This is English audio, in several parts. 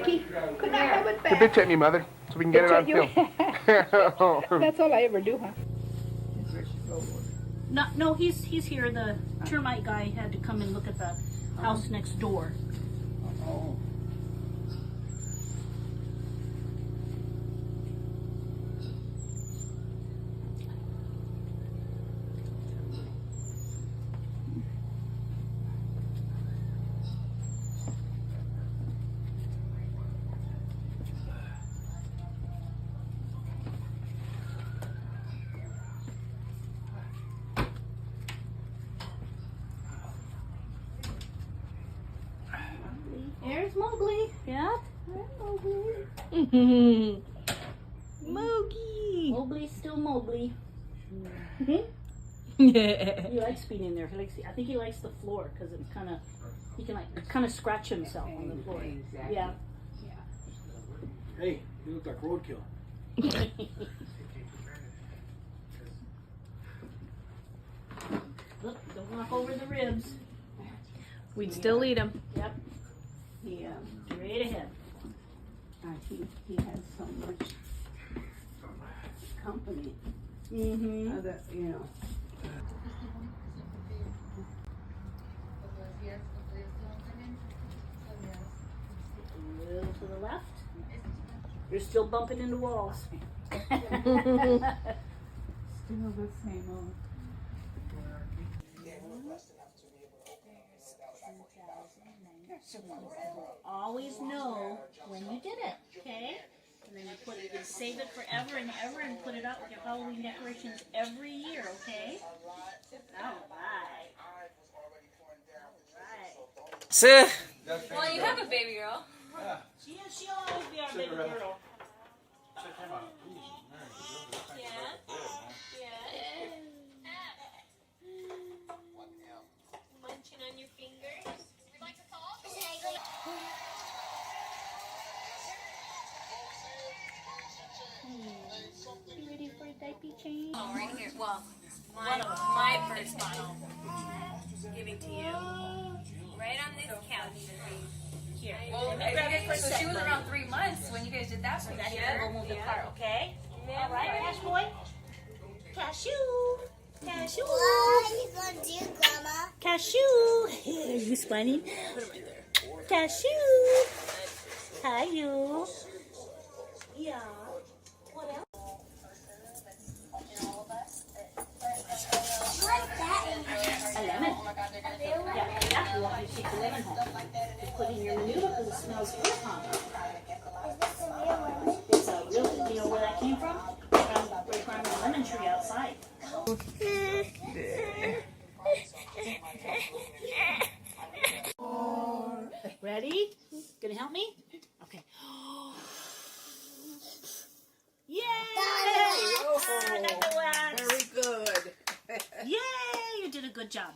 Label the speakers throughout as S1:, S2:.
S1: Mickey. Could I have it back?
S2: Bitch at me, mother, so we can get it on film.
S1: That's all I ever do, huh?
S3: No, he's here. The termite guy had to come and look at the house next door.
S1: Oh.
S3: There's Mowgli. Yeah. There's Mowgli.
S4: Mowgli.
S3: Mowgli's still Mowgli.
S4: Yeah.
S3: He likes being in there. I think he likes the floor because it's kind of, he can kind of scratch himself on the floor.
S1: Exactly.
S3: Yeah.
S5: Hey, you look like roadkill.
S3: Look, don't walk over the ribs.
S4: We'd still eat them.
S3: Yep.
S1: He,
S3: Straight ahead.
S1: he has so much company.
S3: Mm-hmm.
S1: That, you know.
S3: A little to the left. You're still bumping into walls.
S1: Still the same old.
S3: Always know when you did it, okay? And then you save it forever and ever and put it out with your Halloween decorations every year, okay? All right.
S4: Sir.
S6: Well, you have a baby girl.
S3: She'll always be our baby girl.
S6: Yeah. Munching on your fingers.
S3: You ready for a diaper change?
S6: Oh, right here. Well, my first bottle. Giving to you. Right on this couch.
S3: Here.
S6: Well, so she was around 3 months when you guys did that. So
S3: That's gonna go move the car, okay? All right, Cash boy. Cashew. Cashew.
S7: What are you gonna do, Grandma?
S3: Cashew. Are you smiling? Cashew. Hi, you. Yeah. What else? A lemon. Yeah. You want me to take the lemon home? Just put it in your manure because it smells good, huh? It's a real. You know where that came from? From a lemon tree outside. Ready? Gonna help me? Okay. Yay!
S1: Very good.
S3: Yay! You did a good job.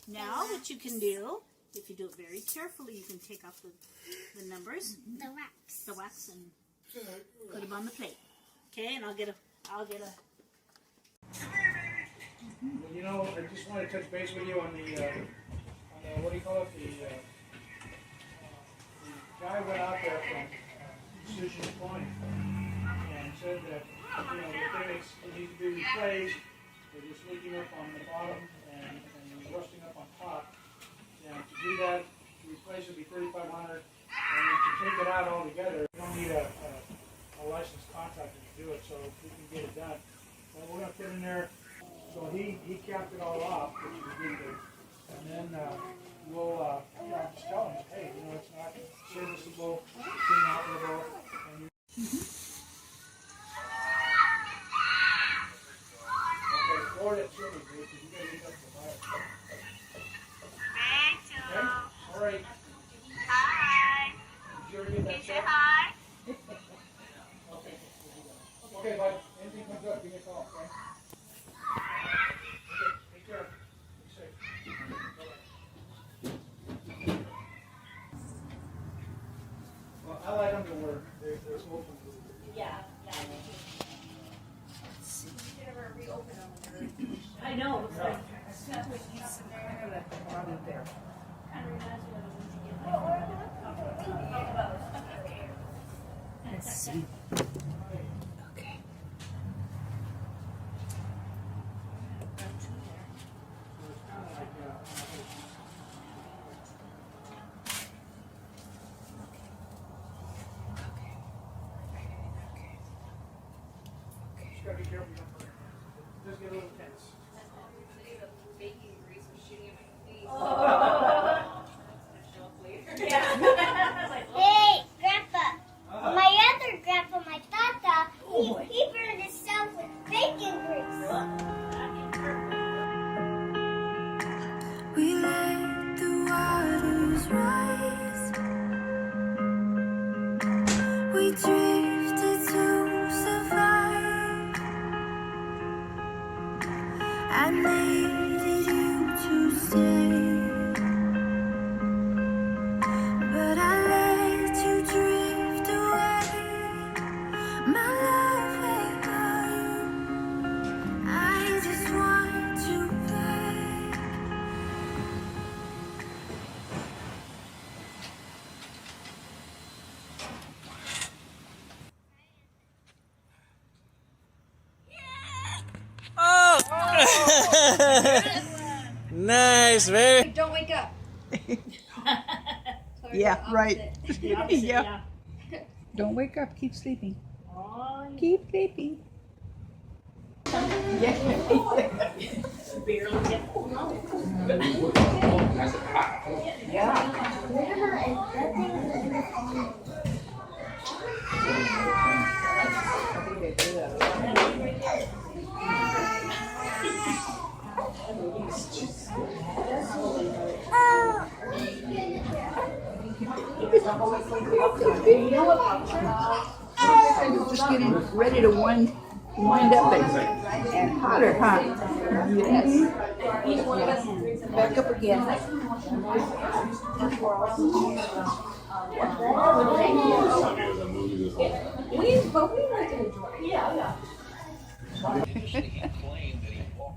S3: Now what you can do, if you do it very carefully, you can take off the numbers, the wax, and put them on the plate. Okay, and I'll get a.
S5: Well, you know, I just want to touch base with you on the what do you call it? The guy went out there from Decision Point and said that, you know, the things need to be replaced. They're just leaking up on the bottom and rusting up on top. And to do that, to replace it would be $3,500. And to take it out altogether, you don't need a licensed contractor to do it, so we can get it done. And we're going to put in there, so he capped it all off, which is really good. And then we'll just tell him, hey, you know, it's not serviceable, it's inoperable, and you okay, Florida, it's really good, because you guys get up to fire. Okay? All right.
S7: Hi.
S5: Did you ever get that check?
S7: Hi.
S5: Okay. Okay, bud. Anything comes up, give me a call, okay? Okay, take care. Be safe. Bye-bye. Well, I like them to work. They're open.
S3: Yeah. I know. It's like,
S1: Probably there.
S3: kind of reminds me of when you get like,
S5: gotta be careful. Just get a little tense.
S7: Hey, Grandpa. My other grandpa, my tata, he burned himself with bacon grease.
S8: We let the waters rise. We drifted to survive. I needed you to stay, but I let you drift away. My love ain't gone. I just want you back.
S4: Oh! Nice, baby.
S9: Don't wake up.
S1: Yeah, right.
S3: Yeah.
S1: Don't wake up. Keep sleeping.
S3: Oh,
S1: Keep sleeping.
S3: barely get
S1: Just getting ready to wind up and hotter, huh? Yes. Back up again.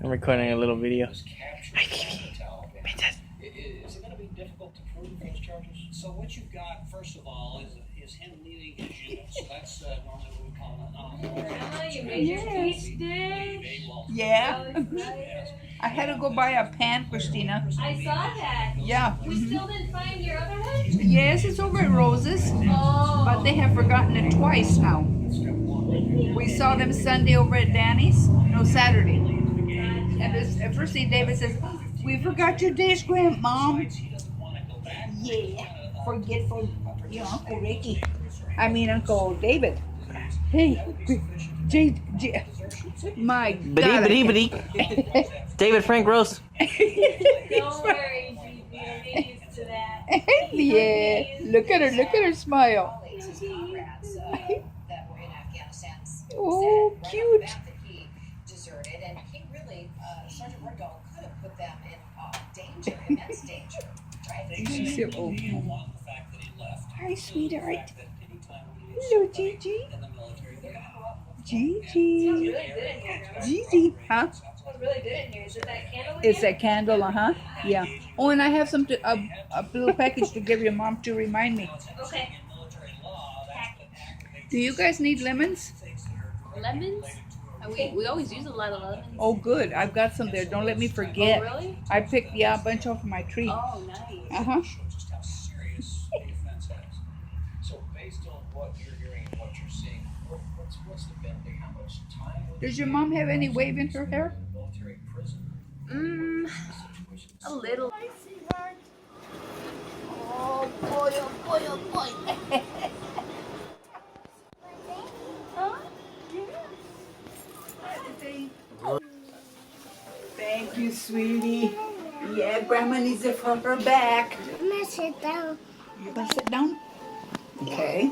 S4: I'm recording a little video.
S10: Is it going to be difficult to prove those charges? So what you've got, first of all, is him leaving his unit. So that's normally what we call an
S6: You made your peach dish.
S1: Yeah. I had to go buy a pan, Christina.
S6: I saw that.
S1: Yeah.
S6: We still didn't find your other one?
S1: Yes, it's over at Rose's,
S6: Oh.
S1: but they have forgotten it twice now. We saw them Sunday over at Danny's. No, Saturday. And at first thing David says, "We forgot your dish, Grandmom." Yeah, forgetful, Uncle Ricky. Uncle David. Hey, my God.
S4: Biddy. David Frank Rose.
S6: Don't worry, GP. I'll get used to that.
S1: Yeah, look at her smile. Oh, cute.
S11: Deserted, and he really, Sergeant Wardell could have put them in danger, immense danger. Right?
S1: She's so old.
S10: the fact that he left.
S1: Hi, sweetheart.
S10: That anytime we need
S1: Hello, Gigi.
S10: in the military, they're going to go up.
S1: Gigi.
S6: Really good in here, Grandma.
S1: Gigi, huh?
S6: Smells really good in here. Is it that candle
S1: It's
S6: again?
S1: a candle, Yeah. Oh, and I have some a little package to give your mom to remind me.
S6: Okay.
S1: Do you guys need lemons?
S4: Lemons? We always use a lot of lemons.
S1: Oh, good. I've got some there. Don't let me forget.
S4: Oh, really?
S1: I picked a bunch off my tree.
S4: Oh, nice.
S10: Just how serious the offense is. So based on what you're hearing and what you're seeing, what's the benefit? How much time would
S1: Does your mom have any wave in her hair?
S10: military prison?
S4: A little.
S1: Oh boy, oh boy, oh boy. Thank you, sweetie. Yeah, Grandma needs it for her back.
S7: I'm gonna sit down.
S1: You gonna sit down? Okay.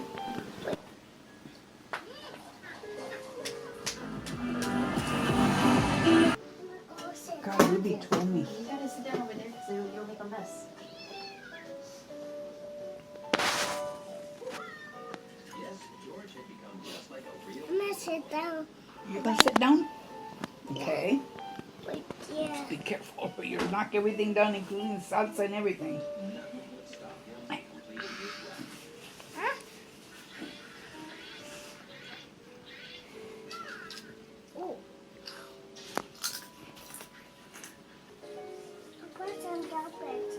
S1: God, Ruby told me.
S6: You gotta sit down over there because you'll make a mess.
S7: I'm gonna sit down.
S1: You gonna sit down? Okay.
S7: Yeah.
S1: Be careful, or you'll knock everything down, including the salsa and everything.
S7: Oh. I'll put some garbage.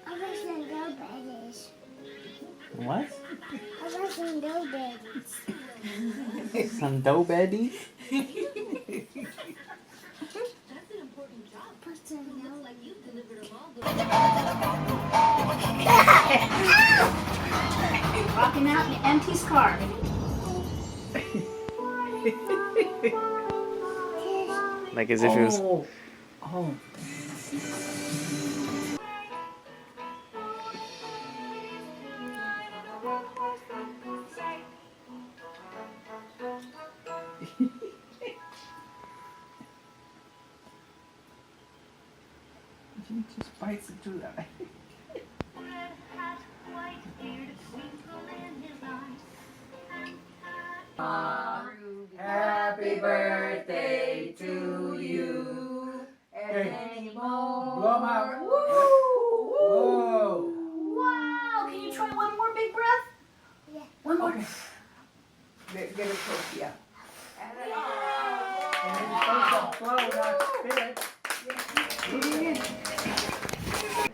S7: I'll put some garbage.
S9: What?
S7: I want some dough babies.
S9: Some dough baby?
S7: Put some dough.
S3: Walking out in Auntie's car.
S9: Like as if it was.
S1: Oh. He just bites into that. Happy birthday to you. And many more.
S5: Blow 'em out.
S3: Woo!
S5: Whoa.
S3: Wow! Can you try one more big breath?
S7: Yeah.
S3: One more.
S1: Okay. Get it close, yeah.
S5: And then you're supposed to blow, not spit.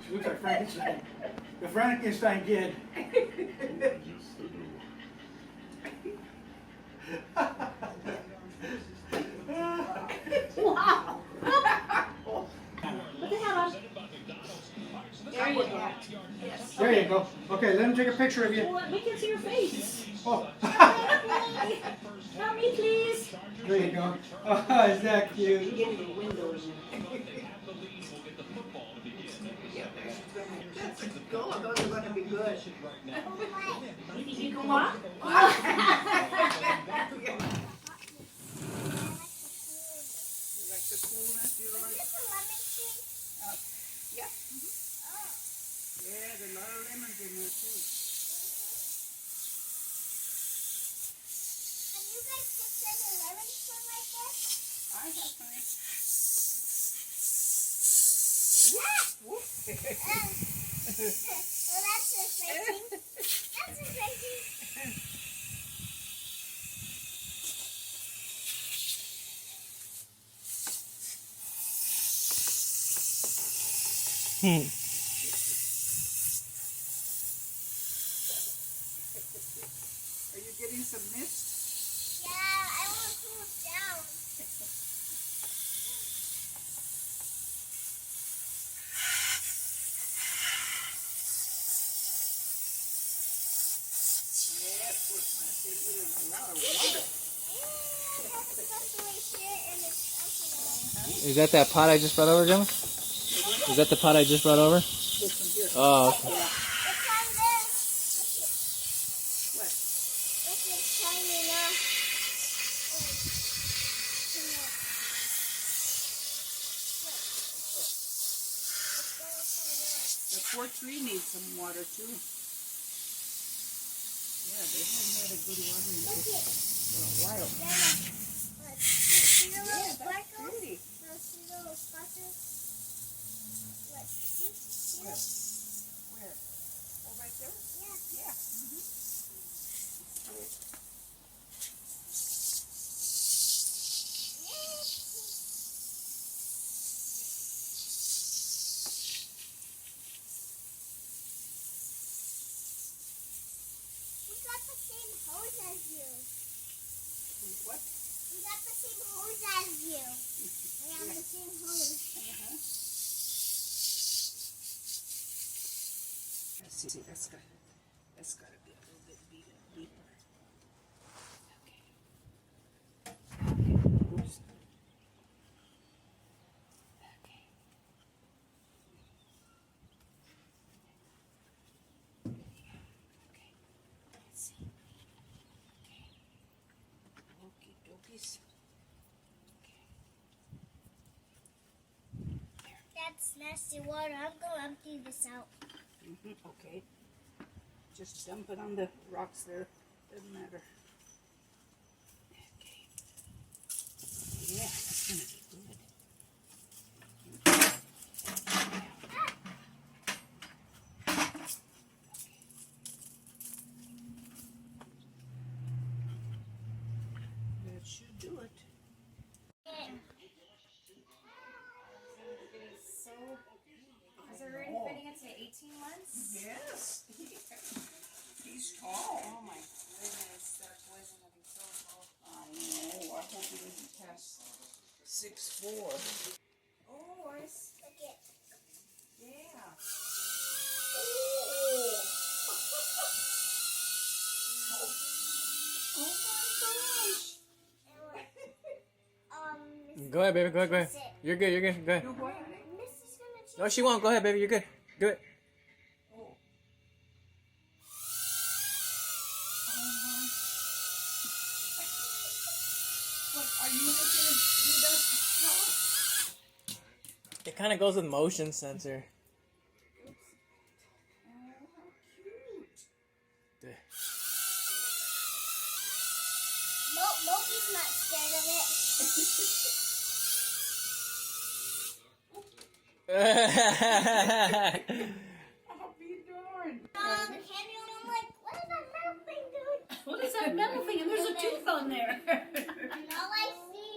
S5: She looks like Frankenstein. The Frankenstein kid.
S3: Wow! Put the hat on. There you go. Yes.
S5: There you go. Okay, let him take a picture of you.
S3: Well, we can see your face.
S5: Oh.
S3: Help me, please.
S5: There you go. Oh, is that cute?
S3: Get the windows.
S1: Go, those are going to be good.
S3: You think you can walk?
S1: Yeah. Yeah, there's a lot of lemons in there too.
S7: Have you guys picked any lemons from like this?
S1: I have plenty.
S7: Well, that's refreshing. That's refreshing.
S1: Are you getting some mist?
S7: Yeah, I want to cool down.
S1: Yes, we're trying to save you a lot of water.
S9: Is that pot I just brought over, Gemma? Is that the pot I just brought over?
S1: This one here.
S9: Oh, okay.
S1: Yeah. What? The poor tree needs some water too. Yeah, they haven't had a good watering for a while.
S7: See the
S1: Yeah,
S7: little
S1: that's
S7: sparkles?
S1: pretty.
S7: See the little sparkles? Look, see?
S1: Where? Where? Oh, right there?
S7: Yeah.
S1: Yeah.
S7: We got the same hose as you.
S1: What?
S7: We got the same hose as you. We have the same hose.
S1: Let's see, that's got to be a little bit deeper. Okay. Oops. Okay. Okay. Let's see. Okay. Okie dokies.
S7: That's nasty water. I'm going to empty this out.
S1: Okay. Just dump it on the rocks there. Doesn't matter. Okay. Yeah, that's gonna be good. That should do it.
S6: Is it already fitting into 18 months?
S1: Yes. He's tall.
S6: Oh my goodness, that boy's gonna be so tall.
S1: I know. I hope he doesn't pass 6'4".
S6: Oh, I see. Yeah.
S9: Go ahead, baby. Go ahead. Go ahead. You're good. You're good. Go ahead.
S1: Do what?
S9: No, she won't. Go ahead, baby. You're good. Do it.
S1: What, are you gonna do that?
S9: It kind of goes with motion sensor.
S7: Moki's not scared of it.
S1: I'll be darned.
S7: The candy and I'm like, what is that metal thing doing?
S3: What is that metal thing? And there's a tooth on there.
S7: And all I see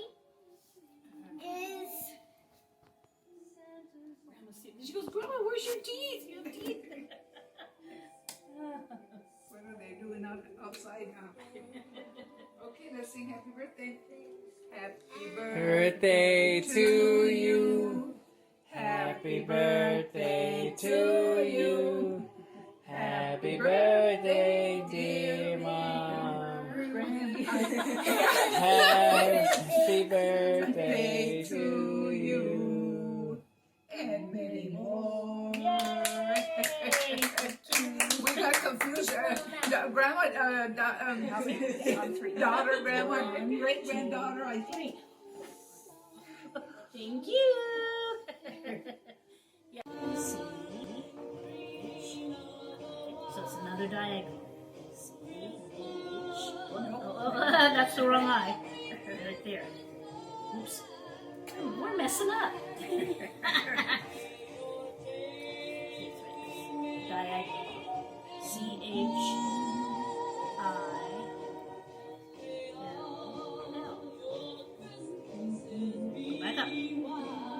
S7: is...
S3: She goes, Grandma, where's your teeth? Your teeth.
S1: What are they doing outside now? Okay, let's sing happy birthday. Happy
S9: Birthday to you. Happy birthday to you. Happy birthday, dear Mom. Happy birthday to you.
S1: And many more. We got confused. Grandma, daughter, grandma, and great granddaughter, I think.
S3: Thank you. Yeah. So it's another diagonal. Oh, that's the wrong eye. Right there. Oops. We're messing up. Diagonal. C-H-I-L-L. Back up.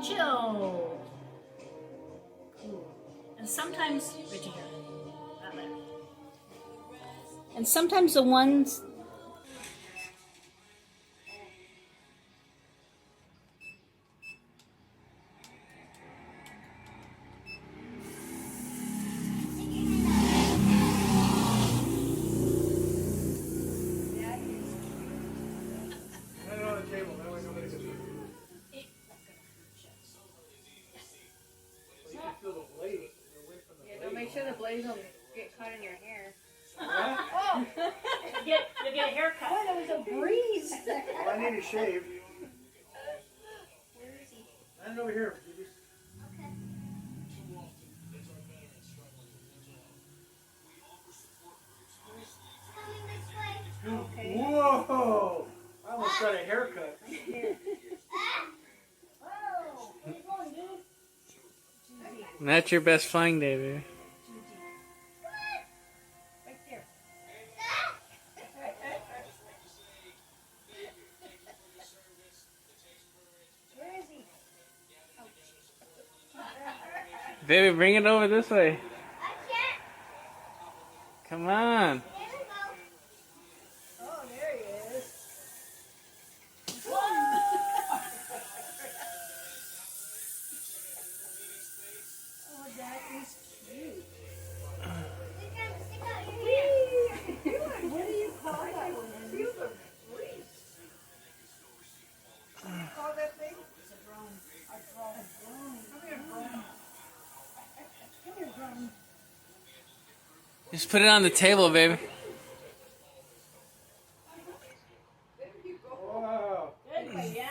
S3: Chill. Cool. And sometimes, right here. Not there. And sometimes the ones.
S5: Put it on the table, that way nobody can see. Well, you can feel the blade away from the blade.
S6: Don't make sure the blades don't get caught in your hair.
S3: Oh! You get a haircut. Oh, there was a breeze.
S5: Well, I need a shave.
S6: Where is he?
S5: Hand it over here. Baby.
S7: Coming this way.
S6: Okay.
S5: Whoa! I almost got a haircut.
S7: Whoa. Where you going, dude?
S9: That's your best flying day, baby.
S6: Right there. Where is he?
S9: Baby, bring it over this way.
S7: I can't.
S9: Come on.
S7: There we go.
S6: Oh, there he is. Oh, that is cute.
S7: Stick out your hand.
S6: What do you call that one? Feel the breeze. What do you call that thing? It's a drone. A drone. Come here, drone. Come here, drone.
S9: Just put it on the table, baby.
S5: Wow.
S3: Good job.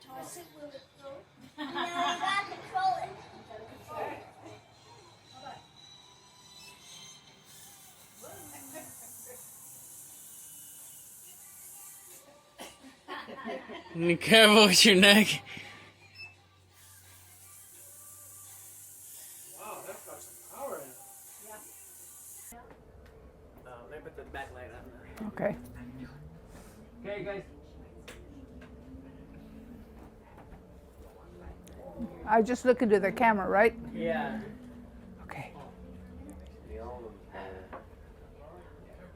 S6: Toss it, will it go?
S7: No, you gotta control it.
S9: Be careful with your neck.
S5: Wow, that's got some power in it.
S9: Let me put the backlight on.
S1: Okay.
S9: Okay, guys.
S1: I just look into the camera, right?
S9: Yeah.
S1: Okay.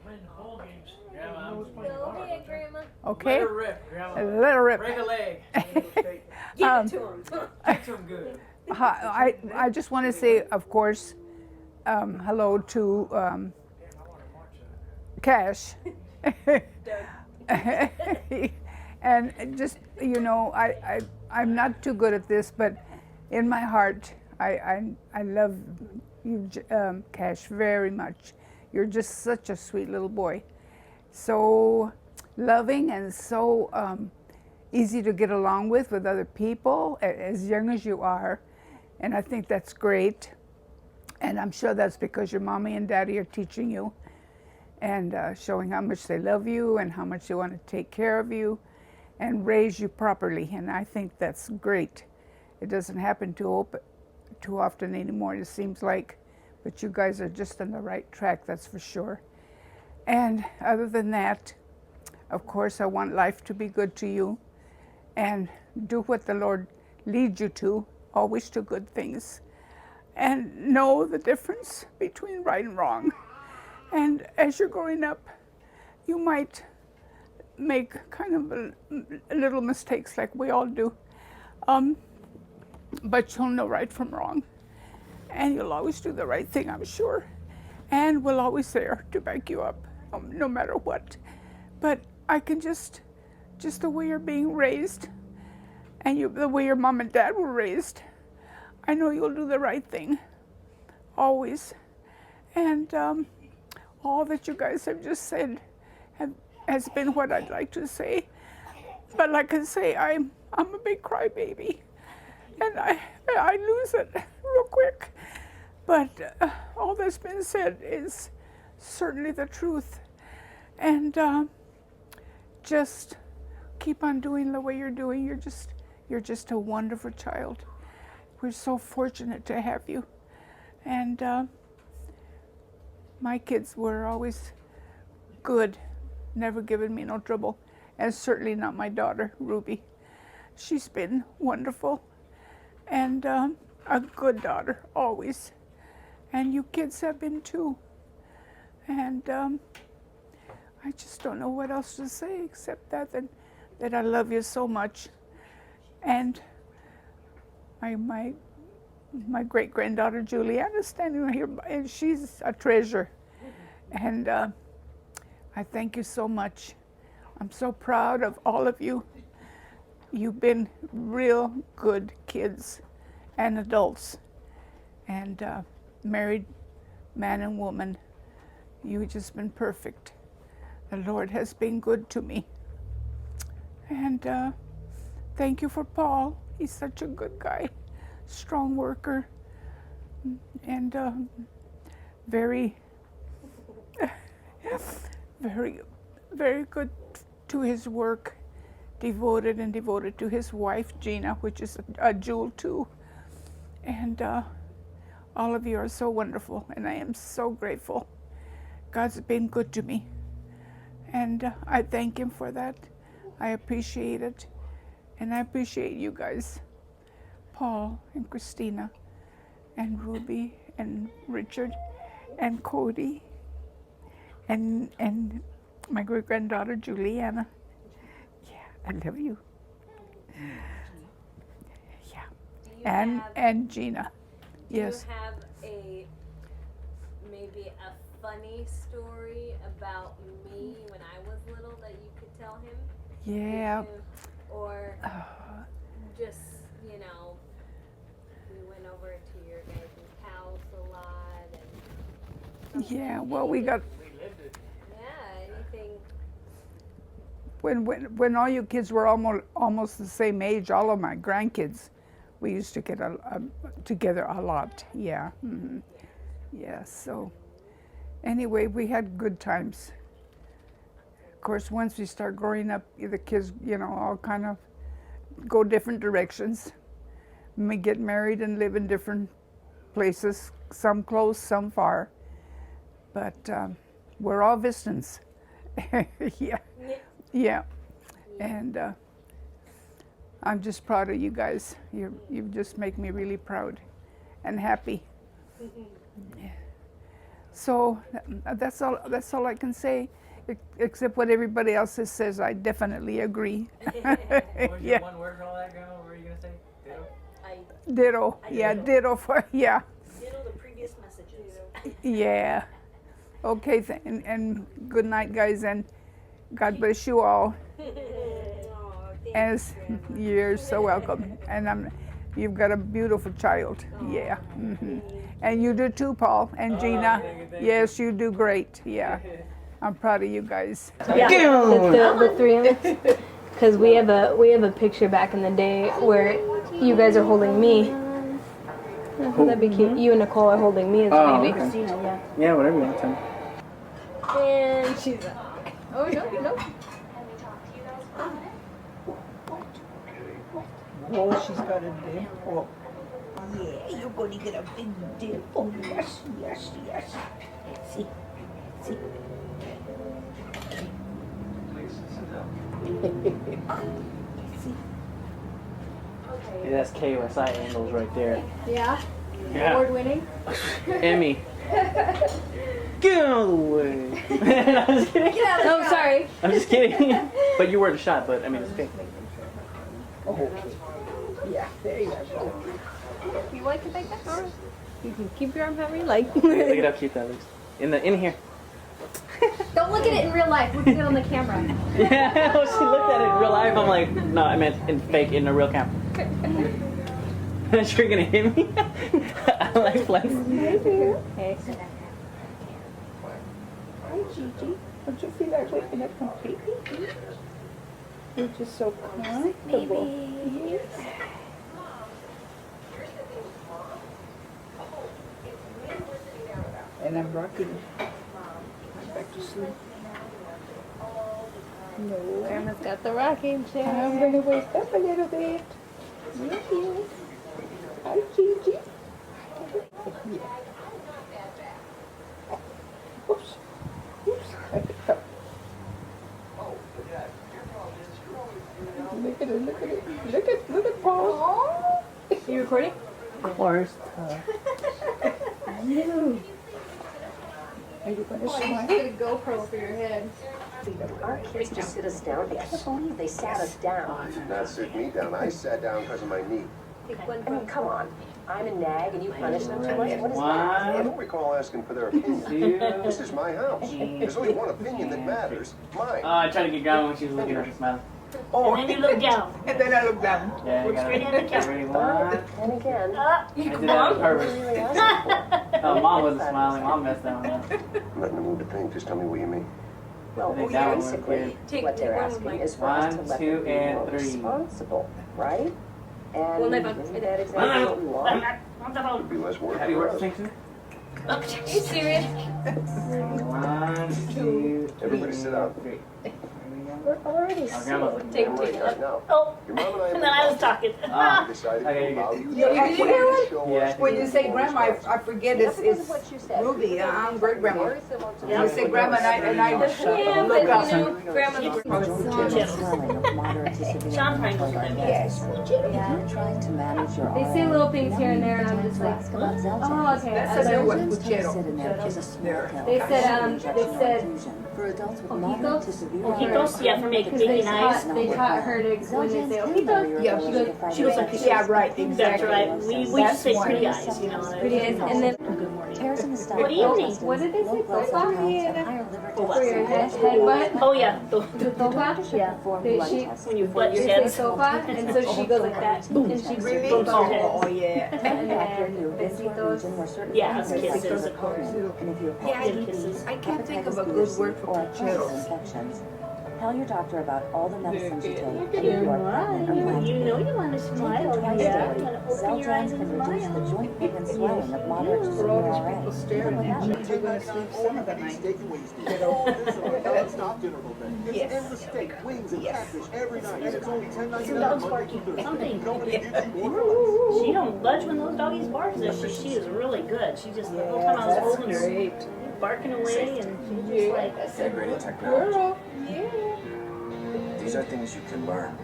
S5: playing the ball games.
S12: Yeah,
S5: I
S12: Mom.
S5: was playing
S6: Go
S5: volleyball.
S6: ahead, Grandma.
S1: Okay.
S12: Let her rip, Grandma.
S1: Let her rip.
S12: Break a leg.
S6: Give it to him.
S12: Kick him good.
S1: I just want to say, of course, hello to Cash. And just, you know, I'm not too good at this, but in my heart, I love you, Cash, very much. You're just such a sweet little boy. So loving and so easy to get along with other people, as young as you are. And I think that's great. And I'm sure that's because your mommy and daddy are teaching you and showing how much they love you and how much they want to take care of you and raise you properly. And I think that's great. It doesn't happen too often anymore, it seems like. But you guys are just on the right track, that's for sure. And other than that, of course, I want life to be good to you and do what the Lord leads you to, always to good things. And know the difference between right and wrong. And as you're growing up, you might make kind of little mistakes like we all do. But you'll know right from wrong. And you'll always do the right thing, I'm sure. And we're always there to back you up, no matter what. But I can just the way you're being raised, and the way your mom and dad were raised, I know you'll do the right thing, always. And all that you guys have just said has been what I'd like to say. But like I say, I'm a big crybaby, and I lose it real quick. But all that's been said is certainly the truth. And just keep on doing the way you're doing. You're just a wonderful child. We're so fortunate to have you. And my kids were always good, never given me no trouble. And certainly not my daughter, Ruby. She's been wonderful and a good daughter, always. And you kids have been too. And I just don't know what else to say except that I love you so much. And my great-granddaughter Juliana is standing right here, and she's a treasure. And I thank you so much. I'm so proud of all of you. You've been real good kids and adults, and married man and woman. You've just been perfect. The Lord has been good to me. And thank you for Paul. He's such a good guy, strong worker, and very, very good to his work, devoted to his wife, Gina, which is a jewel too. And all of you are so wonderful, and I am so grateful. God's been good to me, and I thank him for that. I appreciate it, and I appreciate you guys, Paul and Christina and Ruby and Richard and Cody and my great-granddaughter Juliana. Yeah, I love you. Yeah. And Gina. Yes.
S6: Do you have maybe a funny story about me when I was little that you could tell him?
S1: Yeah.
S6: Or just, we went over to your guys' house a lot. And
S1: yeah, well, we got...
S6: Yeah, anything...
S1: When all you kids were almost the same age, all of my grandkids, we used to get together a lot. Yeah. Mm-hmm. Yeah. So anyway, we had good times. Of course, once we start growing up, the kids, all kind of go different directions. We get married and live in different places, some close, some far. But we're all Vistans. Yeah. Yeah. And I'm just proud of you guys. You just make me really proud and happy. Yeah. So that's all. That's all I can say, except what everybody else says. I definitely agree. Yeah.
S9: One word for all that, Grandma? What were you gonna say? Ditto.
S1: Ditto. Yeah. Ditto for yeah.
S3: Ditto the previous messages.
S1: Yeah. Okay. And good night, guys, and God bless you all. As you're so welcome, and you've got a beautiful child. Yeah. Hmm. And you do too, Paul and Gina. Yes, you do great. Yeah. I'm proud of you guys.
S6: Yeah, the three of us. Because we have a picture back in the day where you guys are holding me. That'd be cute. You and Nicole are holding me as a baby.
S9: Okay. Yeah, whatever you want to.
S6: And she's like, oh no.
S1: Oh, she's got a dimple. Yeah, you're going to get a big dimple. Yes, yes, yes. See, see.
S9: Yeah, that's KOSI angles right there.
S6: Yeah?
S9: Yeah.
S6: Award winning?
S9: Emmy. Get out of the way. I'm just kidding.
S6: Oh, sorry.
S9: I'm just kidding. But you were the shot, but I mean, it's okay.
S1: Oh, yeah, there you go.
S6: You like it like that? Or you can keep your arm however you like.
S9: Look at how cute that looks. In here.
S6: Don't look at it in real life. Look at it on the camera.
S9: Yeah, when she looked at it in real life, I'm like, no, I meant in fake, in a real camera. You're gonna hit me? I like flex.
S6: Okay.
S1: Hi, Gigi. Don't you feel like waking up completely? You're just so comfortable. Yes. And I'm rocking. I'm back to sleep. No.
S6: Grandma's got the rocking chair.
S1: I'm going to wake up a little bit. Yes. Hi, Gigi. Yeah. Oops. Oops. I picked up. Look at it, look at it. Look at Paul.
S6: You recording?
S1: Of course. I know. Are you going to smile?
S6: Get a GoPro for your head.
S11: Our kids just sit us down. I can't believe they sat us down.
S12: Did not sit me down. I sat down because of my knee.
S11: I mean, come on. I'm a nag and you punish them too much? What is
S12: I
S11: that?
S12: don't recall asking for their opinion. This is my house. There's only one opinion that matters. Mine.
S9: Oh, I tried to get Grandma when she was looking at her smiling.
S1: Oh,
S3: And then you look down.
S1: and then I look down.
S9: Yeah, I got
S3: Straight in the camera.
S9: ready. One.
S11: And again,
S9: I did that on purpose. Oh, Mom wasn't smiling. Mom messed down.
S12: I'm not in the mood to think. Just tell me what you mean.
S11: well,
S9: I think that one was
S11: basically,
S9: good.
S11: what they're asking is for us to
S9: One,
S11: let
S9: two,
S11: them be
S9: and
S11: more
S9: three.
S11: responsible, right? And
S6: Well, never.
S11: isn't that exactly what we want?
S3: On the phone.
S12: It'd be less work
S9: How do you
S12: for
S9: work
S12: us.
S9: the thing too?
S6: Are you serious?
S9: 1, 2, 3.
S12: Everybody sit down.
S9: Three.
S11: We're already
S9: Oh, Grandma's looking
S6: Take
S9: at
S12: I'm right right now.
S3: Oh,
S12: Your mom and I have
S3: and then I was talking.
S9: Ah,
S12: We decided
S9: okay,
S12: to
S9: you're
S12: allow
S9: good.
S12: you
S1: Yeah,
S12: to
S1: you hear it?
S12: show
S9: Yeah.
S12: us
S1: When you say grandma, I forget it's
S11: what you said.
S1: Ruby. I'm great grandma.
S11: Very similar to
S1: You say grandma and I
S6: Yeah,
S1: look
S6: but
S1: up.
S6: you know, grandma's
S3: Sean probably knows what that means.
S1: Yes.
S13: Trying to manage your
S6: They say little things here and there, and I'm just like, oh, okay.
S1: That's a new one, Puchero.
S6: They said,
S13: for adults with
S6: Ojitos?
S13: moderate to severe
S3: Ojitos, yeah, for
S6: because they
S3: making eyes.
S6: taught her to, when they say ojitos,
S1: Yeah,
S3: She goes like,
S1: Yeah, right,
S3: That's
S1: exactly.
S3: right. We just say pretty eyes, you know.
S6: pretty eyes, and then,
S3: Good morning.
S13: tears in the stomach.
S3: What evening?
S6: what did they say, tofa?
S3: For
S6: For your head butt?
S3: Oh yeah,
S6: The tofa?
S3: yeah.
S6: She,
S3: When you butt your
S6: they
S3: head.
S6: say tofa, and so she goes like that, and she
S1: Really?
S6: bumps her head.
S1: Oh, yeah.
S6: And then, besitos.
S3: Yeah, us kisses, of course.
S1: Yeah, I can't think of a good word for Puchero.
S13: Infections. Tell your doctor about all the medicines you take.
S3: Look
S13: if
S3: at
S13: you
S3: your
S13: are pregnant or
S3: smile.
S13: plan to
S3: You
S13: be.
S3: know you want to smile.
S13: Twice
S3: Yeah.
S13: daily,
S3: Gotta open
S13: cell
S3: your eyes
S13: can
S3: and
S13: reduce the
S3: smile.
S13: joint pain and swelling of moderate to
S1: For
S13: severe
S1: all these
S13: RA.
S1: people staring at you, you're gonna sleep some of the night. That's not. Yes. Yes.
S3: Some dogs barking. Something. She don't budge when those doggies bark. She is really good. She just the whole time I was holding her, barking away, and she just like.
S10: Integrated technology.
S1: Girl. Yeah.
S10: These are things you can learn.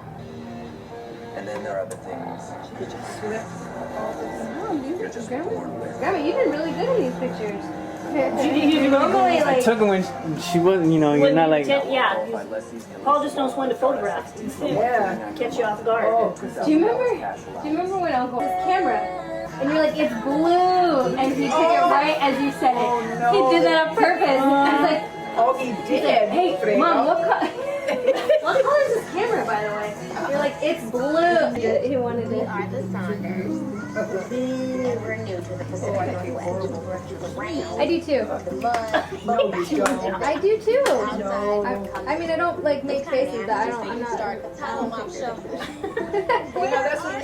S10: And then there are other things
S1: She just slept all the time.
S10: you're just born with.
S6: Grandma, you've been really good in these pictures. Normally,
S9: I
S6: like,
S9: took her when she wasn't, you know, you're not like.
S3: Yeah. Paul just knows when to photograph.
S1: Yeah.
S3: Catch you off guard.
S6: do you remember when Uncle had his camera? And you're like, it's blue, and he took it right as you said it. He did that on purpose. I was like,
S1: Oh, he did.
S6: hey, Mom, what color? What color is this camera, by the way? You're like, it's blue. He wanted it.
S7: Are the Saunders. We're new to the Pacific Northwest.
S6: I do too. I do too. I mean, I don't like make faces that I'm not.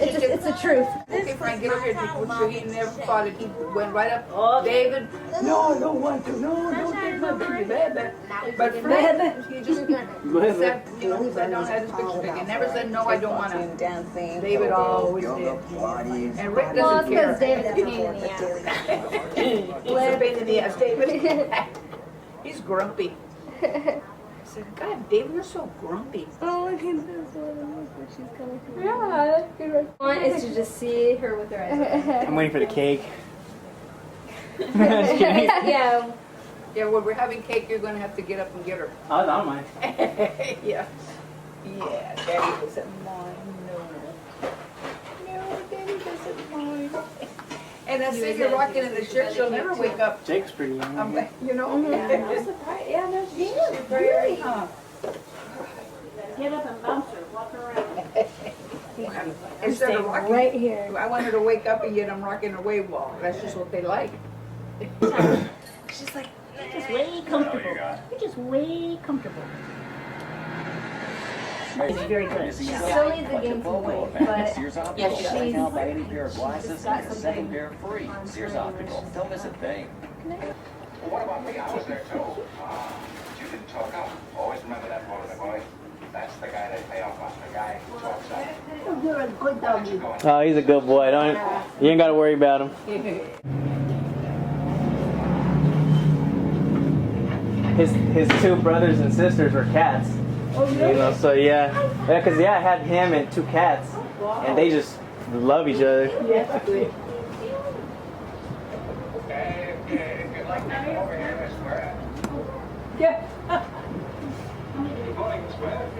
S6: It's the truth.
S1: Okay, Frank, get over here. He never fought it. He went right up. Oh, David. No, I don't want to. No, don't take my baby, baby. But Frank, he just sat, he sat down at his picture taken. Never said, no, I don't want to. David always did. And Rick
S6: Well, it's
S1: doesn't care.
S6: because David's a pain in the ass.
S1: He's a pain in the ass, David. He's grumpy. I said, God, David, you're so grumpy.
S6: Oh, look at this one. She's coming to me. Yeah, that's good. One is to just see her with her eyes.
S9: I'm waiting for the cake.
S6: Yeah.
S1: Yeah, when we're having cake, you're going to have to get up and get her.
S9: I don't mind.
S1: Yeah. Yeah, Daddy doesn't mind. No, Daddy doesn't mind. And that singer rocking in the church, she'll never wake up.
S9: Jake's pretty young.
S1: You know? Yeah, no, she is.
S6: Really?
S1: Huh?
S3: Get up and bounce her. Walk around.
S1: Instead of rocking,
S6: right here.
S1: I want her to wake up and yet I'm rocking her wave wall. That's just what they like. She's like,
S3: You're just way comfortable. You're just way comfortable. It's very good.
S6: She still needs a game to win, but
S10: Sears
S6: yeah,
S10: Optical.
S6: she's
S10: Now buy any pair of
S6: she's
S10: glasses,
S6: got
S10: get a second
S6: something.
S10: pair free. Sears Optical. Don't miss a thing.
S12: What about me? I was there too. You didn't talk up. Always remember that Florida boy. That's the guy they pay off on. The guy who talks up.
S1: you're a good doggy.
S9: Oh, he's a good boy. Don't you ain't got to worry about him. His two brothers and sisters were cats.
S1: Oh, really?
S9: You know, so yeah, because I had him and two cats, and they just love each other.
S1: Yeah, good.
S12: Hey, if you'd like to come over here, Miss Square.
S1: Yeah.
S12: Good morning, Miss Square.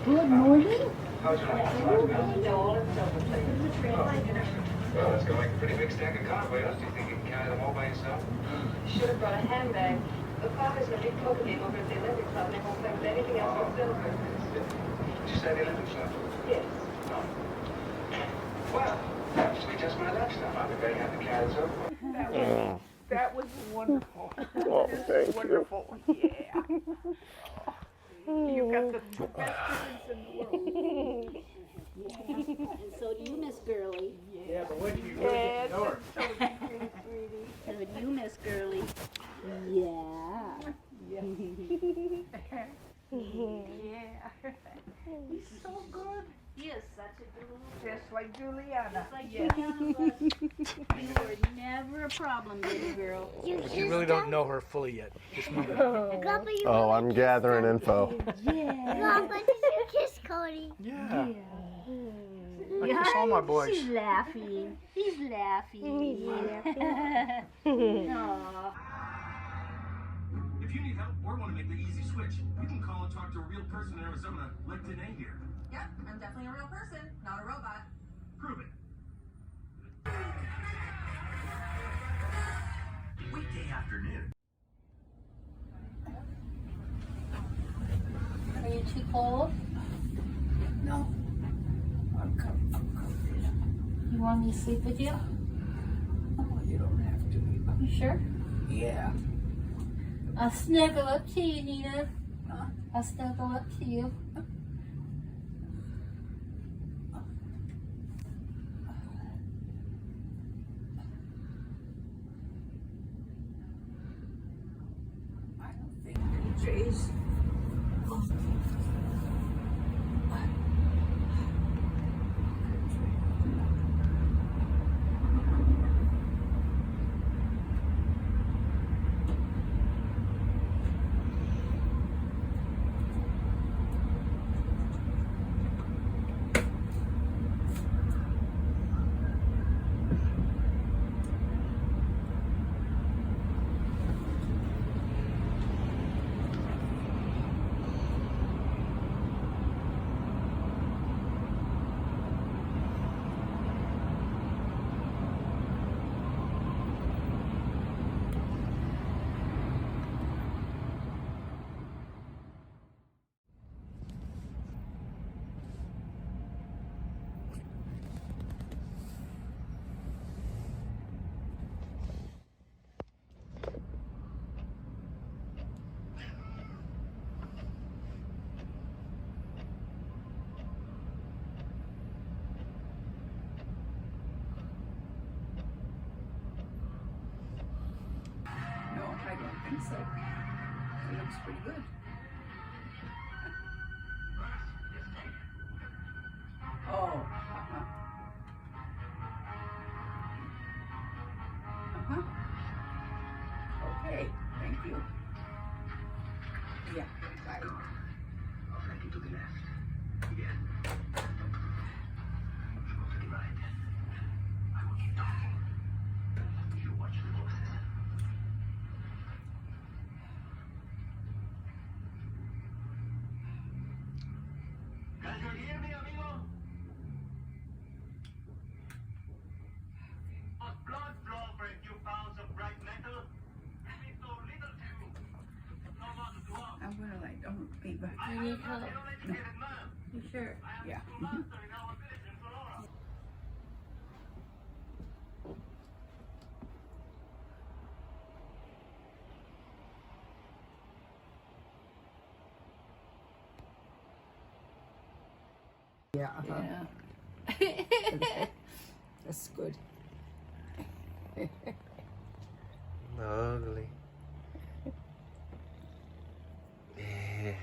S1: Good morning.
S12: How's your life? Well, it's going to make a pretty big stack of cartwheels. Do you think you can carry them all by yourself?
S14: Should have brought a handbag. The father's a big poker game over at the Olympic Club, and they won't play with anything else but silver.
S12: Did you say the Olympic Club?
S14: Yes.
S12: No. Well, that must be just my luck stuff. I'll be very happy to carry this over.
S1: That was wonderful.
S2: Oh, thank you.
S1: Wonderful. Yeah. You got the best feelings in the world.
S3: And so do you, Miss Girly.
S5: Yeah, but when you really get to know her.
S3: So do you, Miss Girly. Yeah.
S1: Yeah. He's so good.
S3: He is such a good little
S1: Just like Juliana.
S3: Just like
S1: Yeah.
S3: Juliana. You were never a problem, baby girl.
S5: You really don't know her fully yet. Just remember that.
S2: Oh, I'm gathering info.
S7: Grandpa, did you kiss Cody?
S5: Yeah. I kiss all my boys.
S3: She's laughing. He's laughing. Aww.
S15: If you need help or want to make the easy switch, you can call and talk to a real person in Arizona like Danae here.
S14: Yep, I'm definitely a real person, not a robot.
S15: Prove it. Weekday afternoon.
S6: Are you too cold?
S1: No. I'm comfortable.
S6: You want me to sleep with you?
S1: Oh, you don't have to.
S6: You sure?
S1: Yeah.
S6: I'll snuggle up to you, Nina. I'll snuggle up to you.
S1: I don't think PJ's. think so. It looks pretty good. Oh. Okay, thank you. Yeah, bye.
S15: I'll take you to the left. Again. Go to the right. I will keep talking. You watch the horses. Can you hear me, amigo? Does blood flow for a few pounds of bright metal? Give me so little to you. No one to us.
S1: I'm gonna like, don't leave.
S3: You need help. You sure?
S1: Yeah. Yeah. That's good.
S16: Ugly. Yeah.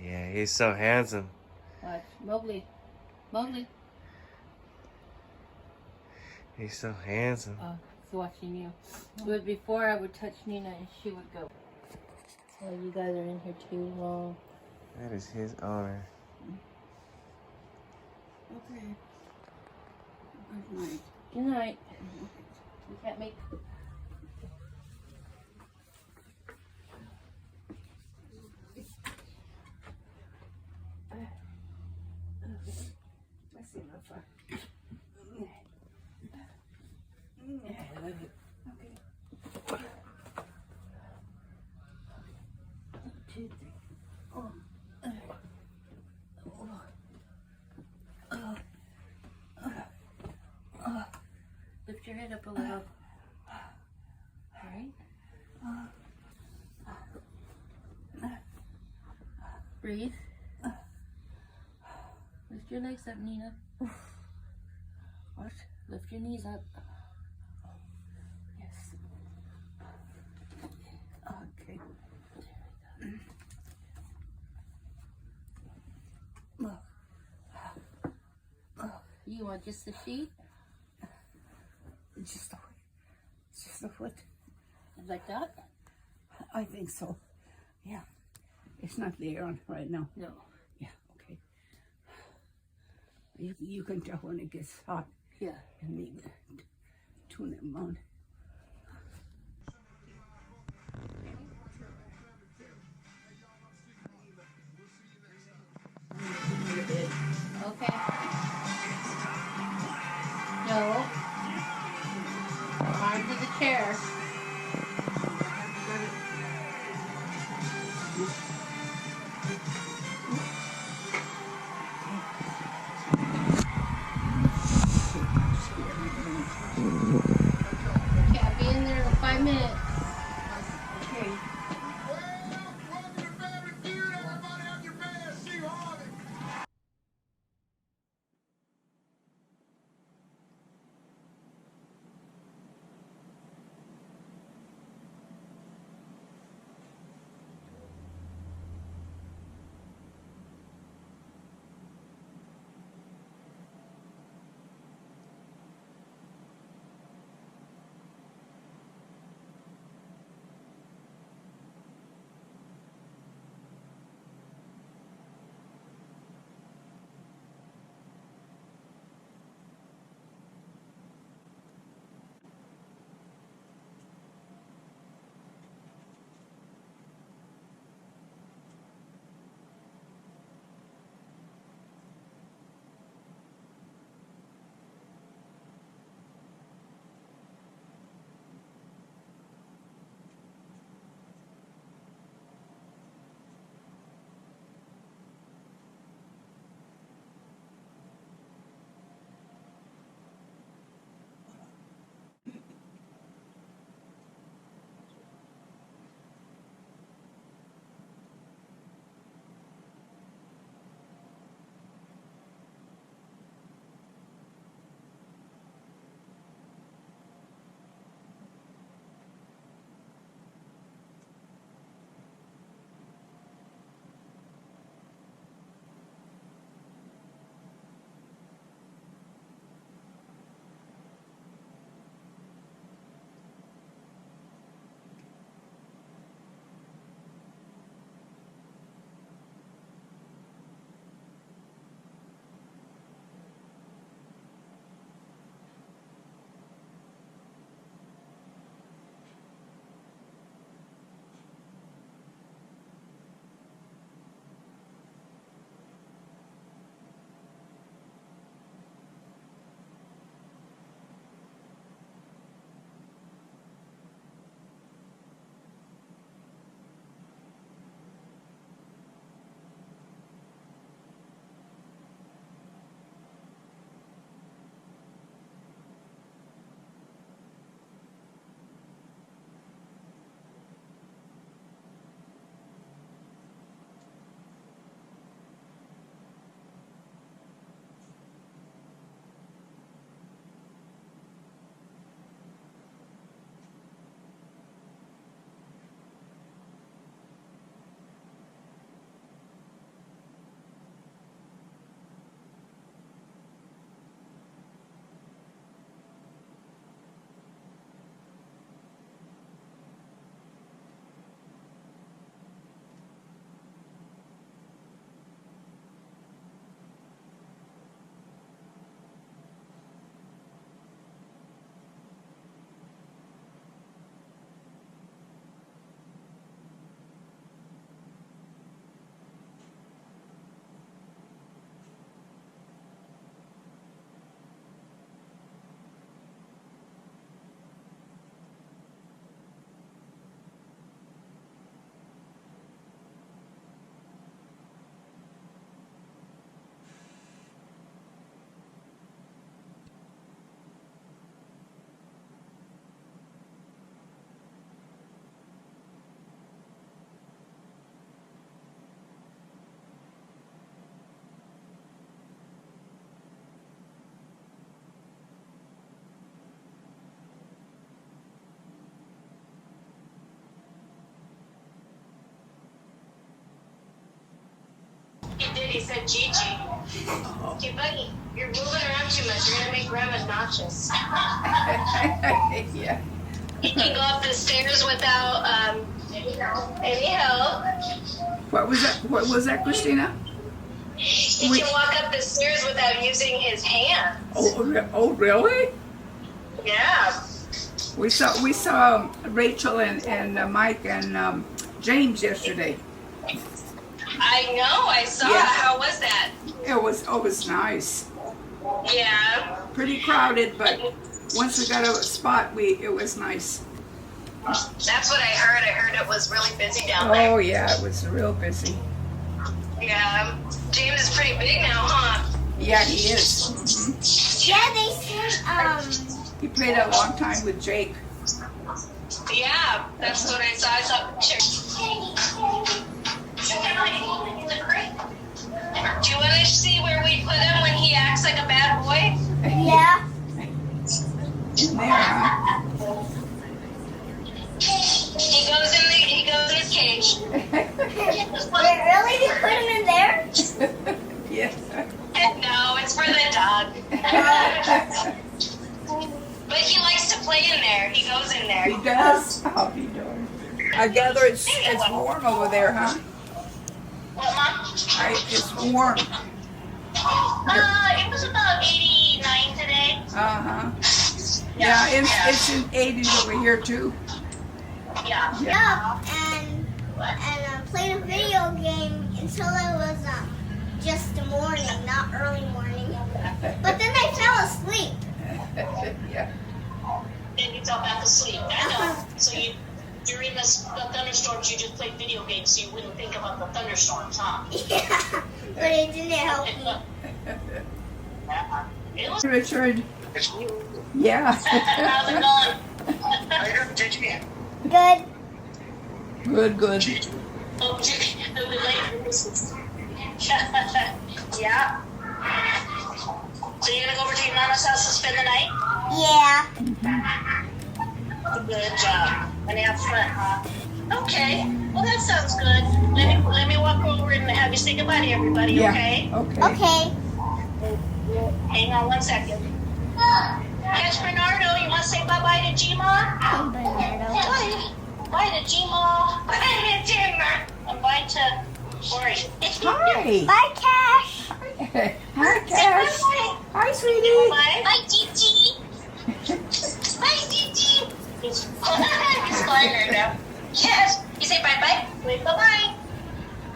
S16: Yeah, he's so handsome.
S3: Watch. Mowgli. Mowgli.
S16: He's so handsome.
S3: Oh, he's watching you. But before I would touch Nina and she would go. Oh, you guys are in here too long.
S16: That is his honor.
S1: Okay. Good night.
S3: Good night. We can't make...
S1: Let's see if I... Okay. 2, 3. Oh.
S3: Lift your head up a little. Alright? Breathe. Lift your legs up, Nina. What? Lift your knees up. Yes.
S1: Okay.
S3: You want just the feet?
S1: Just the foot.
S3: Like that?
S1: I think so. Yeah. It's not there on right now.
S3: No.
S1: Yeah, okay. You can tell when it gets hot.
S3: Yeah.
S1: And leave it. Tune them on.
S3: Okay. No. Arm to the chair. Okay, I'll be in there in 5 minutes.
S1: Okay.
S14: he said Gigi. Okay, buddy, you're moving around too much. You're gonna make Grandma nauseous.
S1: Yeah.
S14: He can go up the stairs without any help.
S1: What was that? What was that, Christina?
S14: He can walk up the stairs without using his hands.
S1: Oh, really?
S14: Yeah.
S1: We saw Rachel and Mike and James yesterday.
S14: I know. I saw.
S1: Yeah.
S14: How was that?
S1: It was nice.
S14: Yeah.
S1: Pretty crowded, but once we got a spot, it was nice.
S14: That's what I heard. I heard it was really busy down there.
S1: Oh yeah, it was real busy.
S14: Yeah. James is pretty big now, huh?
S1: Yeah, he is.
S7: Yeah, they said,
S1: He played a long time with Jake.
S14: Yeah, that's what I saw. I saw pictures. Do you want to see where we put him when he acts like a bad boy?
S7: Yeah.
S1: In there, huh?
S14: He goes in his cage.
S7: Wait, really? You put him in there?
S1: Yeah.
S14: No, it's for the dog. But he likes to play in there. He goes in there.
S1: He does? Oh, he does. I gather it's warm over there, huh?
S14: What, Mom?
S1: It's warm.
S14: It was about 89 today.
S1: Uh-huh. Yeah, it's in 80s over here, too.
S14: Yeah.
S7: Yeah, and played a video game until it was just the morning, not early morning. But then I fell asleep.
S1: Yeah.
S14: Then you fell back asleep. I know. So during the thunderstorms, you just played video games so you wouldn't think about the thunderstorms, huh?
S7: Yeah, but it didn't help me.
S1: Richard. Yeah.
S14: How's it going?
S7: Good.
S1: Good.
S14: Oh, yeah. So you're gonna go over to your mama's house to spend the night?
S7: Yeah.
S14: Good job. And have fun, huh? Okay. Well, that sounds good. Let me walk over and have you say goodbye to everybody,
S1: Yeah.
S14: okay?
S7: Okay.
S14: Hang on 1 second. Catch Bernardo, you want to say bye-bye to Gma?
S7: Bernardo.
S14: Bye to Gma. Bye to Timmer. And bye to Ori.
S1: Hi.
S7: Bye, Cash.
S1: Hi, Cash. Hi, sweetie.
S14: Bye, Gigi. Bye, Gigi. He's flying right now. Yes. You say bye-bye? Wait, bye-bye.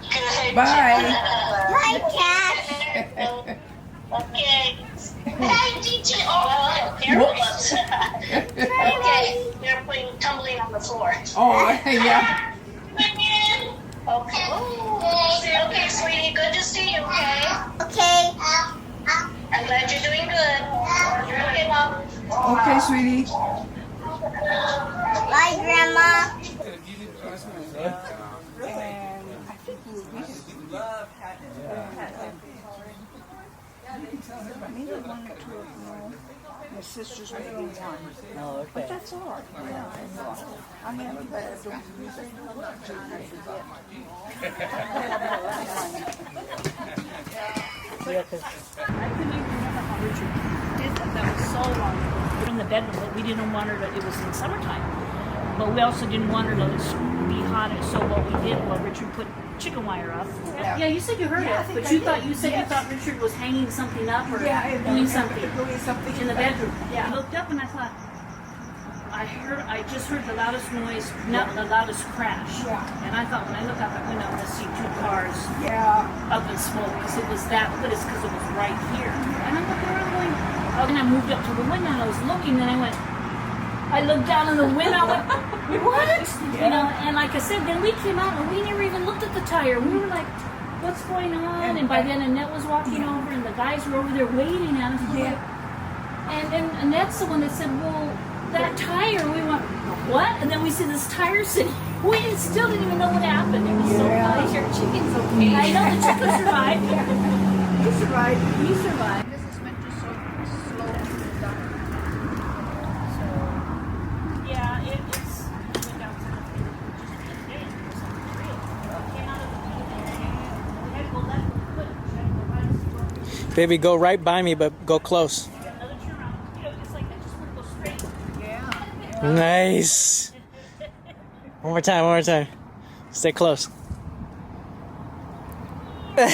S14: Good.
S1: Bye.
S7: Bye, Cash.
S14: Okay. Bye, Gigi. Oh, airplanes. Okay. They're tumbling on the floor.
S1: Oh, yeah.
S14: Okay. Okay, sweetie. Good to see you, okay?
S7: Okay.
S14: I'm glad you're doing good. You're okay, Mom?
S1: Okay, sweetie.
S7: Bye, Grandma.
S1: Neither one or two of them. My sister's maybe one.
S9: Oh, okay.
S1: But that's all right. I mean, but I don't use it.
S3: Yeah, because I couldn't even remember how Richard did that. That was so long ago. We were in the bedroom, but we didn't want her to, it was in summertime. But we also didn't want her to be hot. So what we did, Richard put chicken wire up. Yeah, you said you heard it, but you thought Richard was hanging something up or doing something in the bedroom. Yeah. I looked up and I thought, I just heard the loudest noise, not the loudest crash.
S1: Yeah.
S3: And I thought when I look out that window, I'm gonna see two cars up in smoke because it was that, but it's because it was right here. And I'm looking around going, oh, and I moved up to the window and I was looking and I looked down in the window, I went, what? You know, and like I said, then we came out and we never even looked at the tire. We were like, what's going on? And by then Annette was walking over and the guys were over there waiting at us. And then Annette's the one that said, well, that tire, we went, what? And then we see this tire sitting. We still didn't even know what happened. It was so funny. Your chicken's okay. I know, the chicken survived.
S1: He survived.
S3: He survived.
S1: This is meant to slow down.
S3: So, yeah, it's went down to the just a day or something real. Came out of the we had to go left with the footage.
S9: Baby, go right by me, but go close.
S3: Another turn around. You know, just like that. Just want to go straight.
S1: Yeah.
S9: Nice. One more time, one more time. Stay close.
S1: Her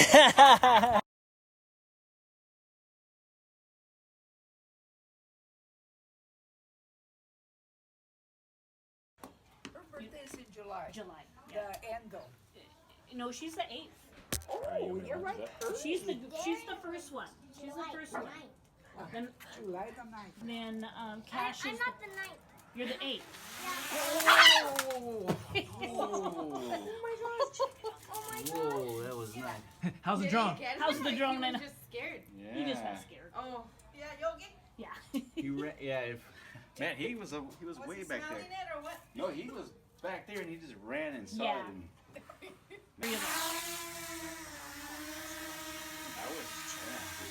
S1: birthday's in July.
S3: July.
S1: The end though.
S3: No, she's the 8th.
S1: Oh, you're right.
S3: She's the first one. She's the first one. Then
S1: July the 9th.
S3: then Cash
S7: I'm
S3: is
S7: not the 9th.
S3: you're the 8th.
S9: Oh
S7: my gosh. Oh my gosh.
S9: Whoa, that was nice. How's the drone?
S3: How's the drone, Nana?
S4: Just scared.
S9: Yeah.
S3: He just got scared.
S4: Oh.
S14: Yeah, Yogi?
S3: Yeah.
S17: Man, he was way back there.
S14: It or what?
S17: No, he was back there and he just ran and saw
S3: Yeah.
S17: it. And I was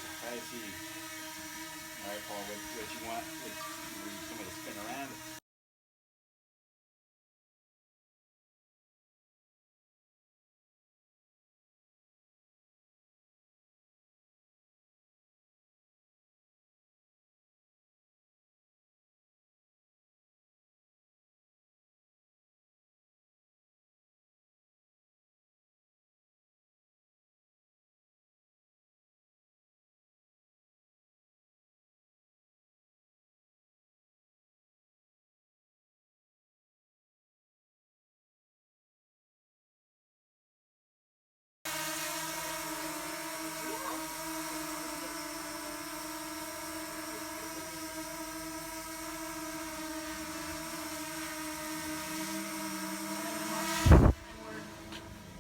S17: surprised he. All right, Paul, what you want? Some of the spin around.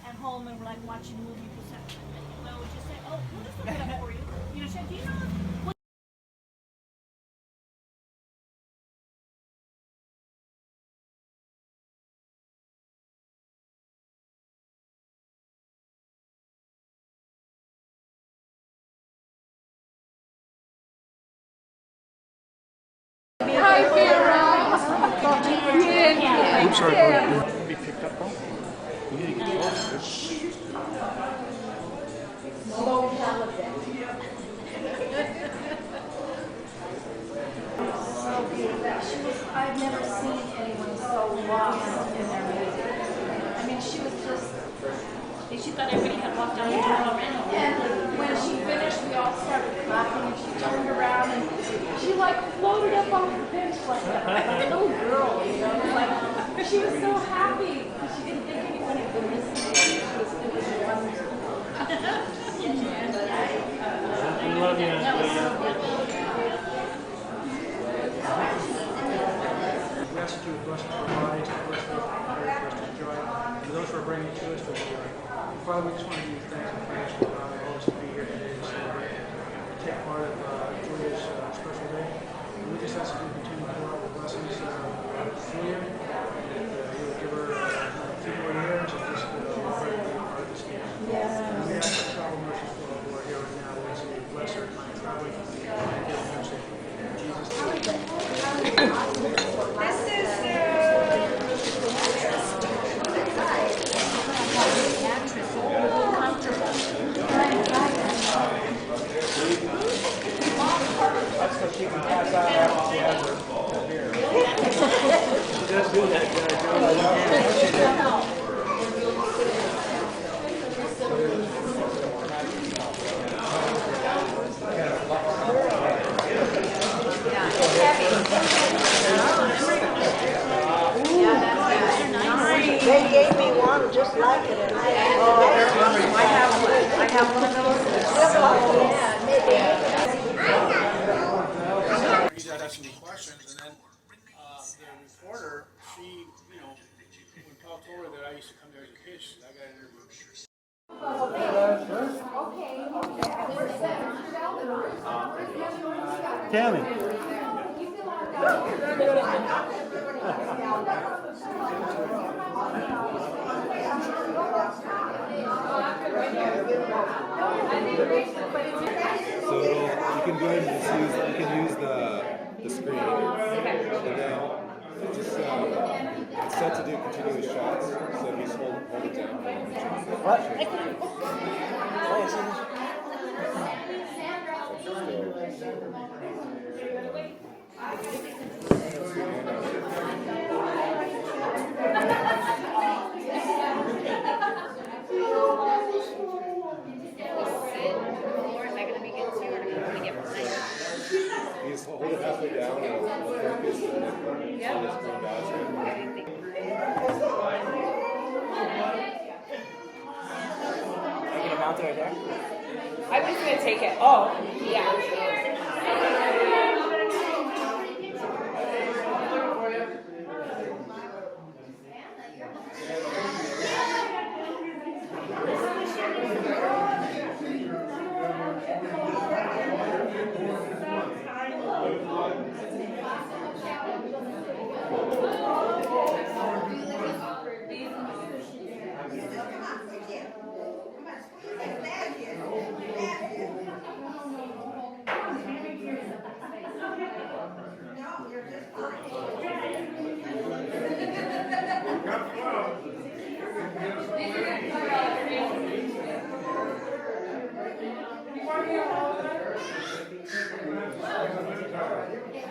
S3: At home and we're like watching a movie. We always just say, "Oh, we'll just look it up for you." You know, she said, "Do you know what?"
S1: Hi, Vera.
S5: Oops, sorry. Be picked up, bro. You need to get closer.
S6: I've never seen anyone so lost in their music. I mean, she was just.
S3: She thought everybody had walked out the door already.
S6: And when she finished, we all started clapping, and she turned around and she like floated up off the bench like a little girl, you know. Like she was so happy because she didn't think anyone had been listening. It was wonderful.
S5: We love you, We ask that you would bless our bodies, bless those who are prepared for us to enjoy, and those who are bringing to us to enjoy. Father, we just want to give you thanks and praise for allowing us to be here today to celebrate and take part of Julia's special day. And we just ask that you continue to pour out the blessings through you, and you would give her a few more years and just allow her to be a part of this game.
S6: Yes.
S5: And we ask for travel mercies for our Lord here right now. We ask that you bless her time traveling and give her mercy. In Jesus' name. That's what she can pass out after she has her beer. She does do that,
S18: They gave me one just like it. I have one of those.
S5: He's asking me questions, and then the reporter, she, when Paul told her that I used to come there as a kid, she said, I got an interview.
S9: Tammy.
S19: So you can go ahead and just use, you can use the screen. And then it's just it's set to do continuous shots. So if you just hold it down.
S9: What?
S19: You just hold it halfway down and focus on this green basket.
S9: I get a mount right there.
S6: I'm just gonna take it. Oh, yeah.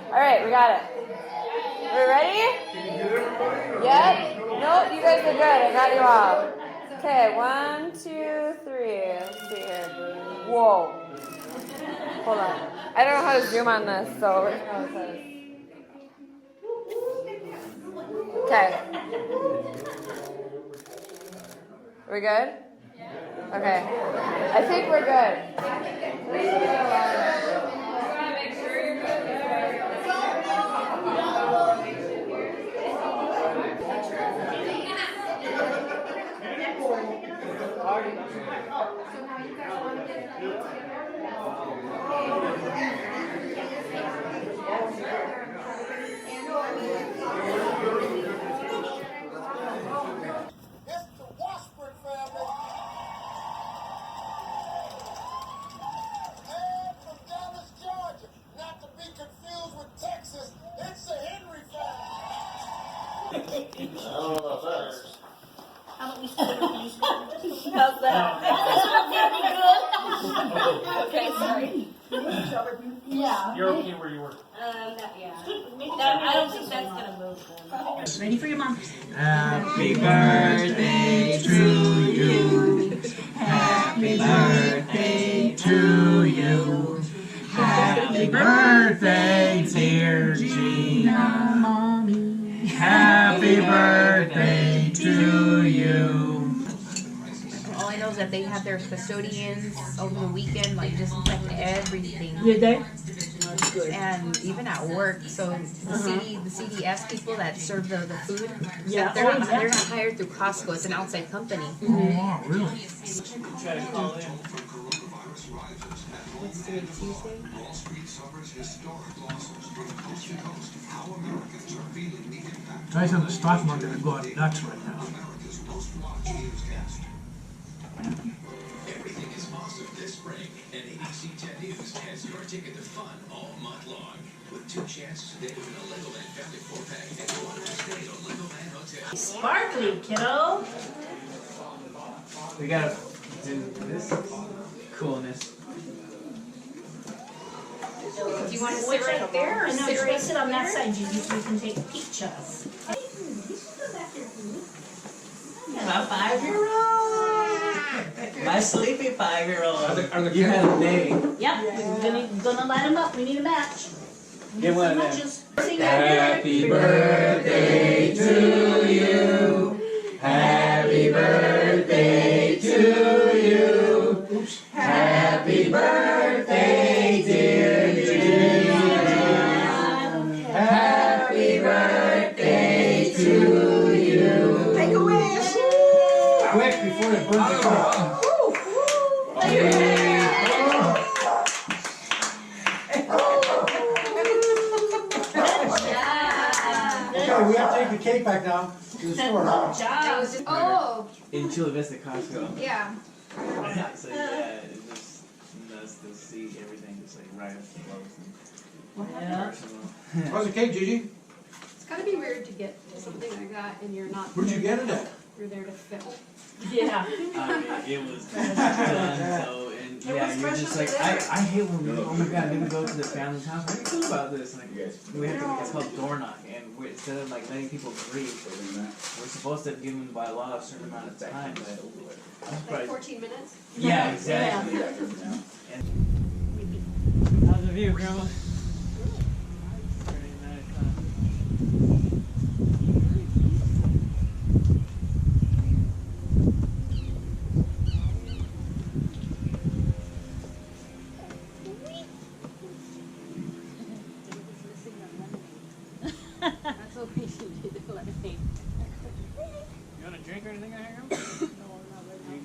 S6: All right, we got it. We ready? Yep. Nope, you guys are good. I got you all. Okay, 1, 2, 3. Let's see here. Whoa. Hold on. I don't know how to zoom on this, so let's see how it says. Okay. Are we good? Okay. I think we're good.
S3: How's that? Okay, sorry. Yeah.
S5: You're okay where you were.
S3: Yeah. I don't think that's gonna move. Ready for your mom.
S20: Happy birthday to you. Happy birthday to you. Happy birthday, dear Gina. Mommy. Happy birthday to you.
S4: All I know is that they had their custodians over the weekend, like disinfect everything.
S3: Did they?
S4: And even at work, so the CDS people that serve the food,
S3: Yeah.
S4: they're not hired through Costco. It's an outside company.
S20: Oh, wow, really?
S9: Try to call in.
S4: What's today, Tuesday?
S20: Guys on the stock market are going nuts right now.
S21: Everything is awesome this spring, and ABC 10 News has your ticket to fun all month long. With 2 chances today to win a Legoland Family 4-pack and 200 stay at Legoland Hotel.
S3: Sparkly, kiddo.
S9: We gotta do this coolness.
S4: Do you want to sit right there or
S3: No,
S4: sit
S3: you
S4: right
S3: gotta sit on that
S4: here?
S3: side, Gigi, so you can take a peek at us.
S9: My 5-year-old. My sleepy 5-year-old. You had a name.
S3: Yep, we're gonna light them up. We need a match.
S9: Get one of them.
S3: Matches.
S20: Happy birthday to you. Happy birthday to you. Happy birthday, dear Gina. Happy birthday to you.
S18: Take a wish.
S20: Quick before it burns the car. Okay, we have to take the cake back now to the store.
S4: Oh,
S9: In Chula Vista, Costco.
S4: yeah.
S9: So yeah, it's just nuts to see everything just like right up close and personal.
S5: How's the cake, Gigi?
S22: It's gotta be weird to get something like that and you're not.
S5: Where'd you get it at?
S8: You're there to film.
S3: Yeah.
S9: It was done so, and yeah, you're just like, I hate when we, oh my god, then we go to the family's house. What do you feel about this? Like, we have to, it's called door knocking, and instead of like letting people grieve, we're supposed to give them by law a certain amount of time. But I'm surprised.
S8: 14 minutes?
S9: Yeah, exactly.
S8: Yeah.
S9: And how's the view, Grandma?
S3: That's okay, she did lemonade.
S9: You want a drink or anything out here, Grandma?
S3: No, not right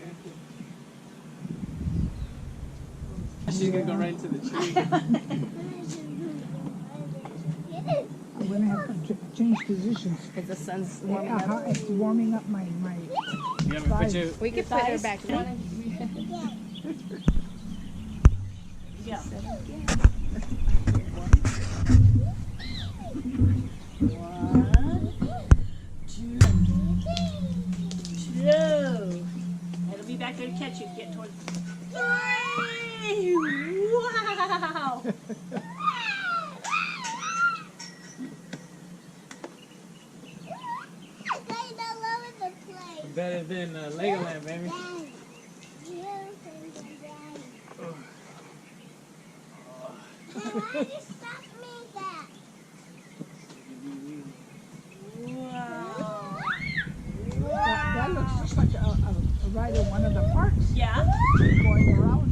S3: now.
S9: She's gonna go right to the tree.
S22: I'm gonna have to change positions.
S8: Because the sun's warming up.
S22: It's warming up my
S9: You want me to put you?
S8: We could put her back.
S3: Yeah. Two. It'll be back there to catch you. Get towards. Wow.
S9: Better than Legoland, baby.
S3: Wow.
S22: That looks just like a ride in one of the parks.
S3: Yeah.
S22: Going around.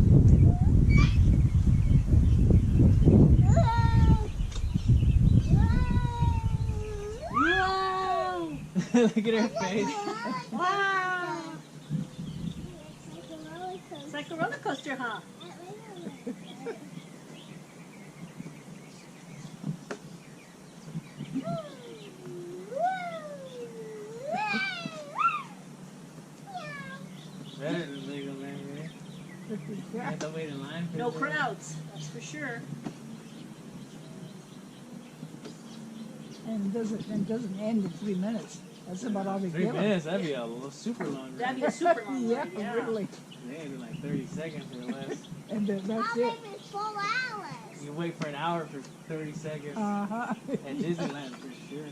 S3: Wow.
S9: Look at her face.
S3: Wow. It's like a roller coaster, huh?
S9: Better than Legoland, right? You have to wait in line for
S3: No
S9: that.
S3: crowds, that's for sure.
S22: And it doesn't end in 3 minutes. That's about all they
S9: 3
S22: give
S9: minutes, that'd be a super long.
S3: That'd be a super long
S22: Yeah,
S3: ride, yeah.
S22: really.
S9: They do like 30 seconds or less.
S22: And that's it.
S9: You wait for an hour for 30 seconds.
S22: Uh-huh.
S9: At Disneyland for sure.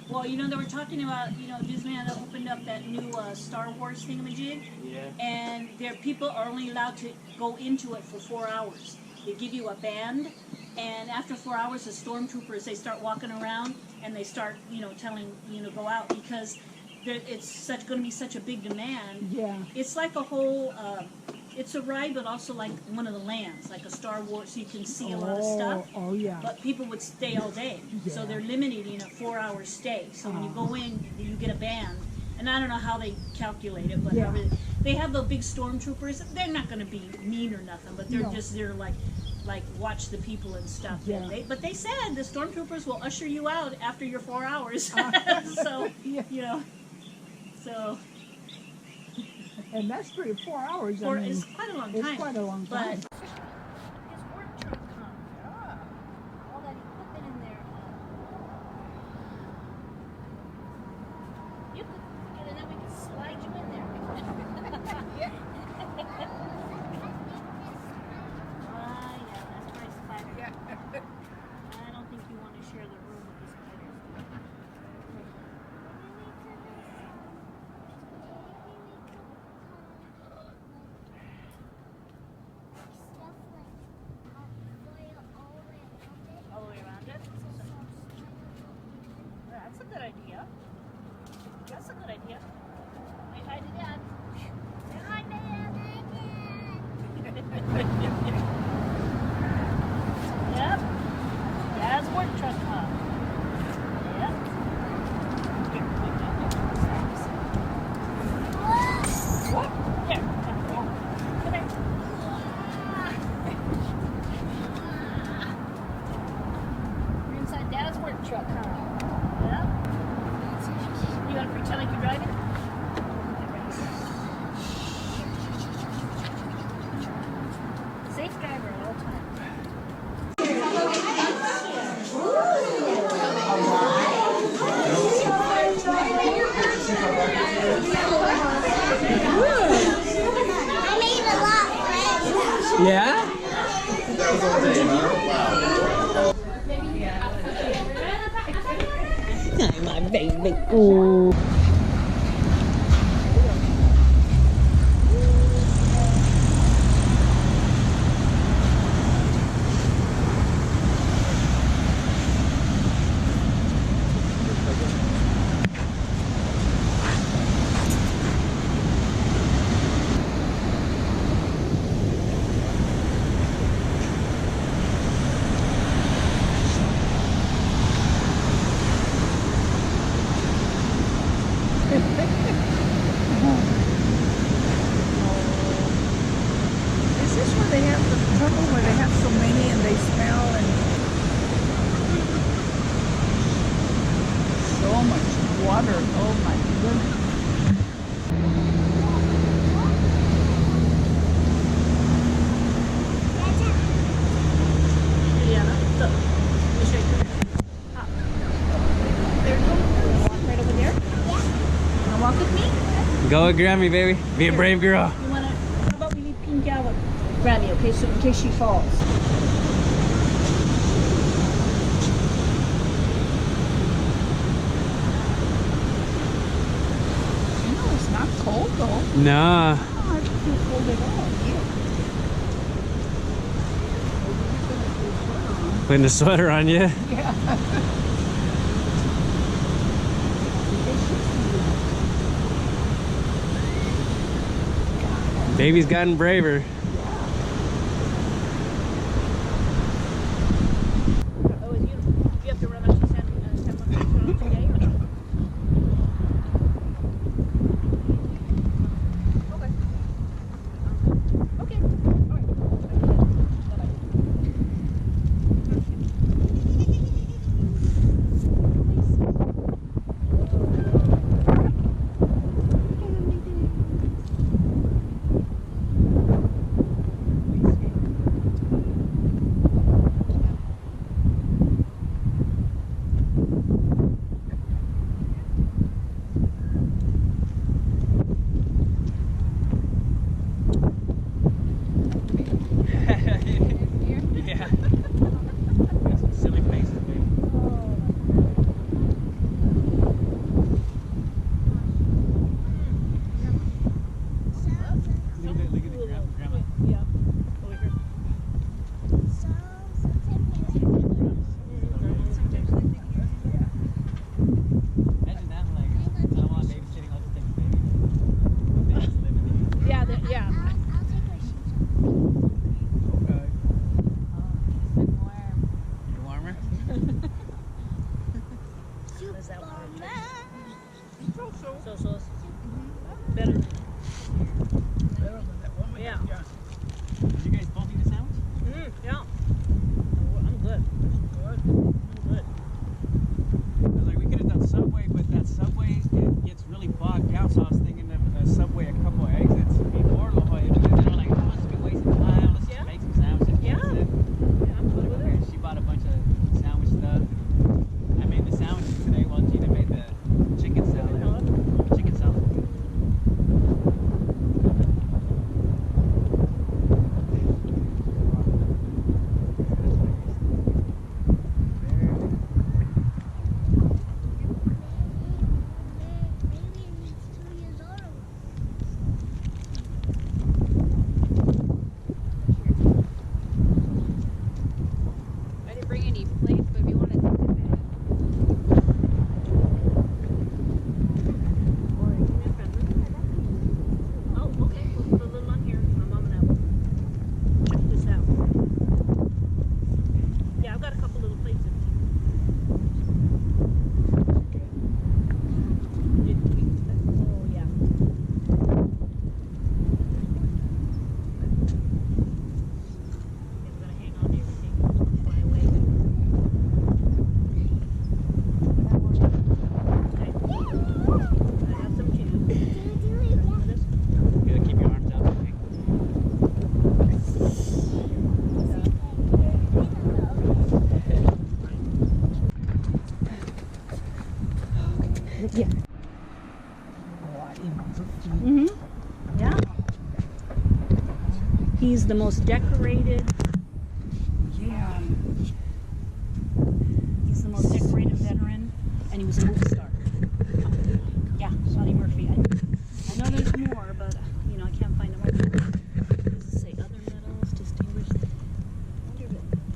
S3: Well, you know, they were talking about, you know, Disneyland opened up that new Star Wars thingamajig.
S9: Yeah.
S3: And their people are only allowed to go into it for 4 hours. They give you a band, and after 4 hours, the stormtroopers, they start walking around, and they start, you know, telling, you know, go out, because it's going to be such a big demand.
S22: Yeah.
S3: It's like a whole, it's a ride, but also like one of the lands, like a Star Wars, so you can see a lot of stuff.
S22: Oh, yeah.
S3: But people would stay all day. So
S22: Yeah.
S3: they're limiting a 4-hour stay. So when you go in, you get a band. And I don't know how they calculate it, but
S22: Yeah.
S3: however, they have the big stormtroopers. They're not going to be mean or nothing, but they're
S22: No.
S3: just there like watch the people and stuff.
S22: Yeah.
S3: And but they said the stormtroopers will usher you out after your 4 hours. So,
S22: Yeah.
S3: you know, so.
S22: And that's pretty 4 hours. I mean,
S3: It's quite a long time.
S22: It's quite a long
S3: but
S22: time.
S3: his work truck comes. All that equipment in there. You could get it, and we could slide you in there. Yeah. Yeah, that's right, spider. Yeah. I don't think you want to share the room with the spiders. All the way around it? That's a good idea. That's a good idea. Say hi to Dad. Say hi, Dad. Yep. Dad's work truck, huh? Yep. What? Here. Come here. You're inside Dad's work truck, huh? Yeah. You want to pretend like you're driving?
S9: Yeah?
S18: Hi, my baby. Ooh.
S22: Is this where they have the trouble where they have so many and they smell and so much water? Oh my goodness.
S3: Yeah, look. Let me show you. There you go. Walk right over there. Wanna walk with me?
S9: Go with Grammy, baby. Be a brave girl.
S3: You wanna? How about we leave Pink out with Grammy, okay? So in case she falls.
S22: You know it's not cold though.
S9: Nah.
S22: Oh, I don't feel cold at all.
S9: Putting a sweater on you.
S22: Yeah.
S9: Baby's gotten braver.
S3: Oh, you have to run up to San Juan today? Okay. Okay. All right.
S9: Yeah. Silly faces, baby. Look at the grandma.
S3: Yeah. Over here.
S9: Imagine that, like, I want babysitting all the things, baby. They just live in the
S3: Yeah, yeah.
S9: Okay. You warmer?
S3: How's that one?
S22: So.
S3: So. Better.
S22: Better than that one we
S3: Yeah.
S22: had. Yeah.
S9: Did you guys both eat a sandwich?
S3: Yeah. I'm good. I'm good.
S9: I was like, we could have done Subway, but that Subway, it gets really bogged down, so I was thinking of a Subway a couple of exits before La Jolla. And then we're like, oh, let's be wasting time, let's just make some sandwiches.
S3: Yeah.
S9: That's it.
S3: Yeah, I'm good with
S9: Okay,
S3: it.
S9: she bought a bunch of sandwich stuff. I made the sandwiches today while Gina made the chicken salad. Chicken salad.
S4: I didn't bring any plates, but if you want to take it.
S3: Oh, okay. We'll put a little on here. My mom and I will. Just that one. Yeah, I've got a couple little plates in here. Oh, yeah. I'm gonna hang on to everything. Fly away. Okay. I have some too.
S9: You gotta keep your arms out. Okay?
S3: Yeah.
S22: Oh, I didn't.
S3: Mm-hmm. Yeah. He's the most decorated.
S22: Yeah.
S3: He's the most decorated veteran, and he was a movie star. Yeah, Shawnee Murphy. I know there's more, but you know I can't find them all. Does it say other medals distinguished?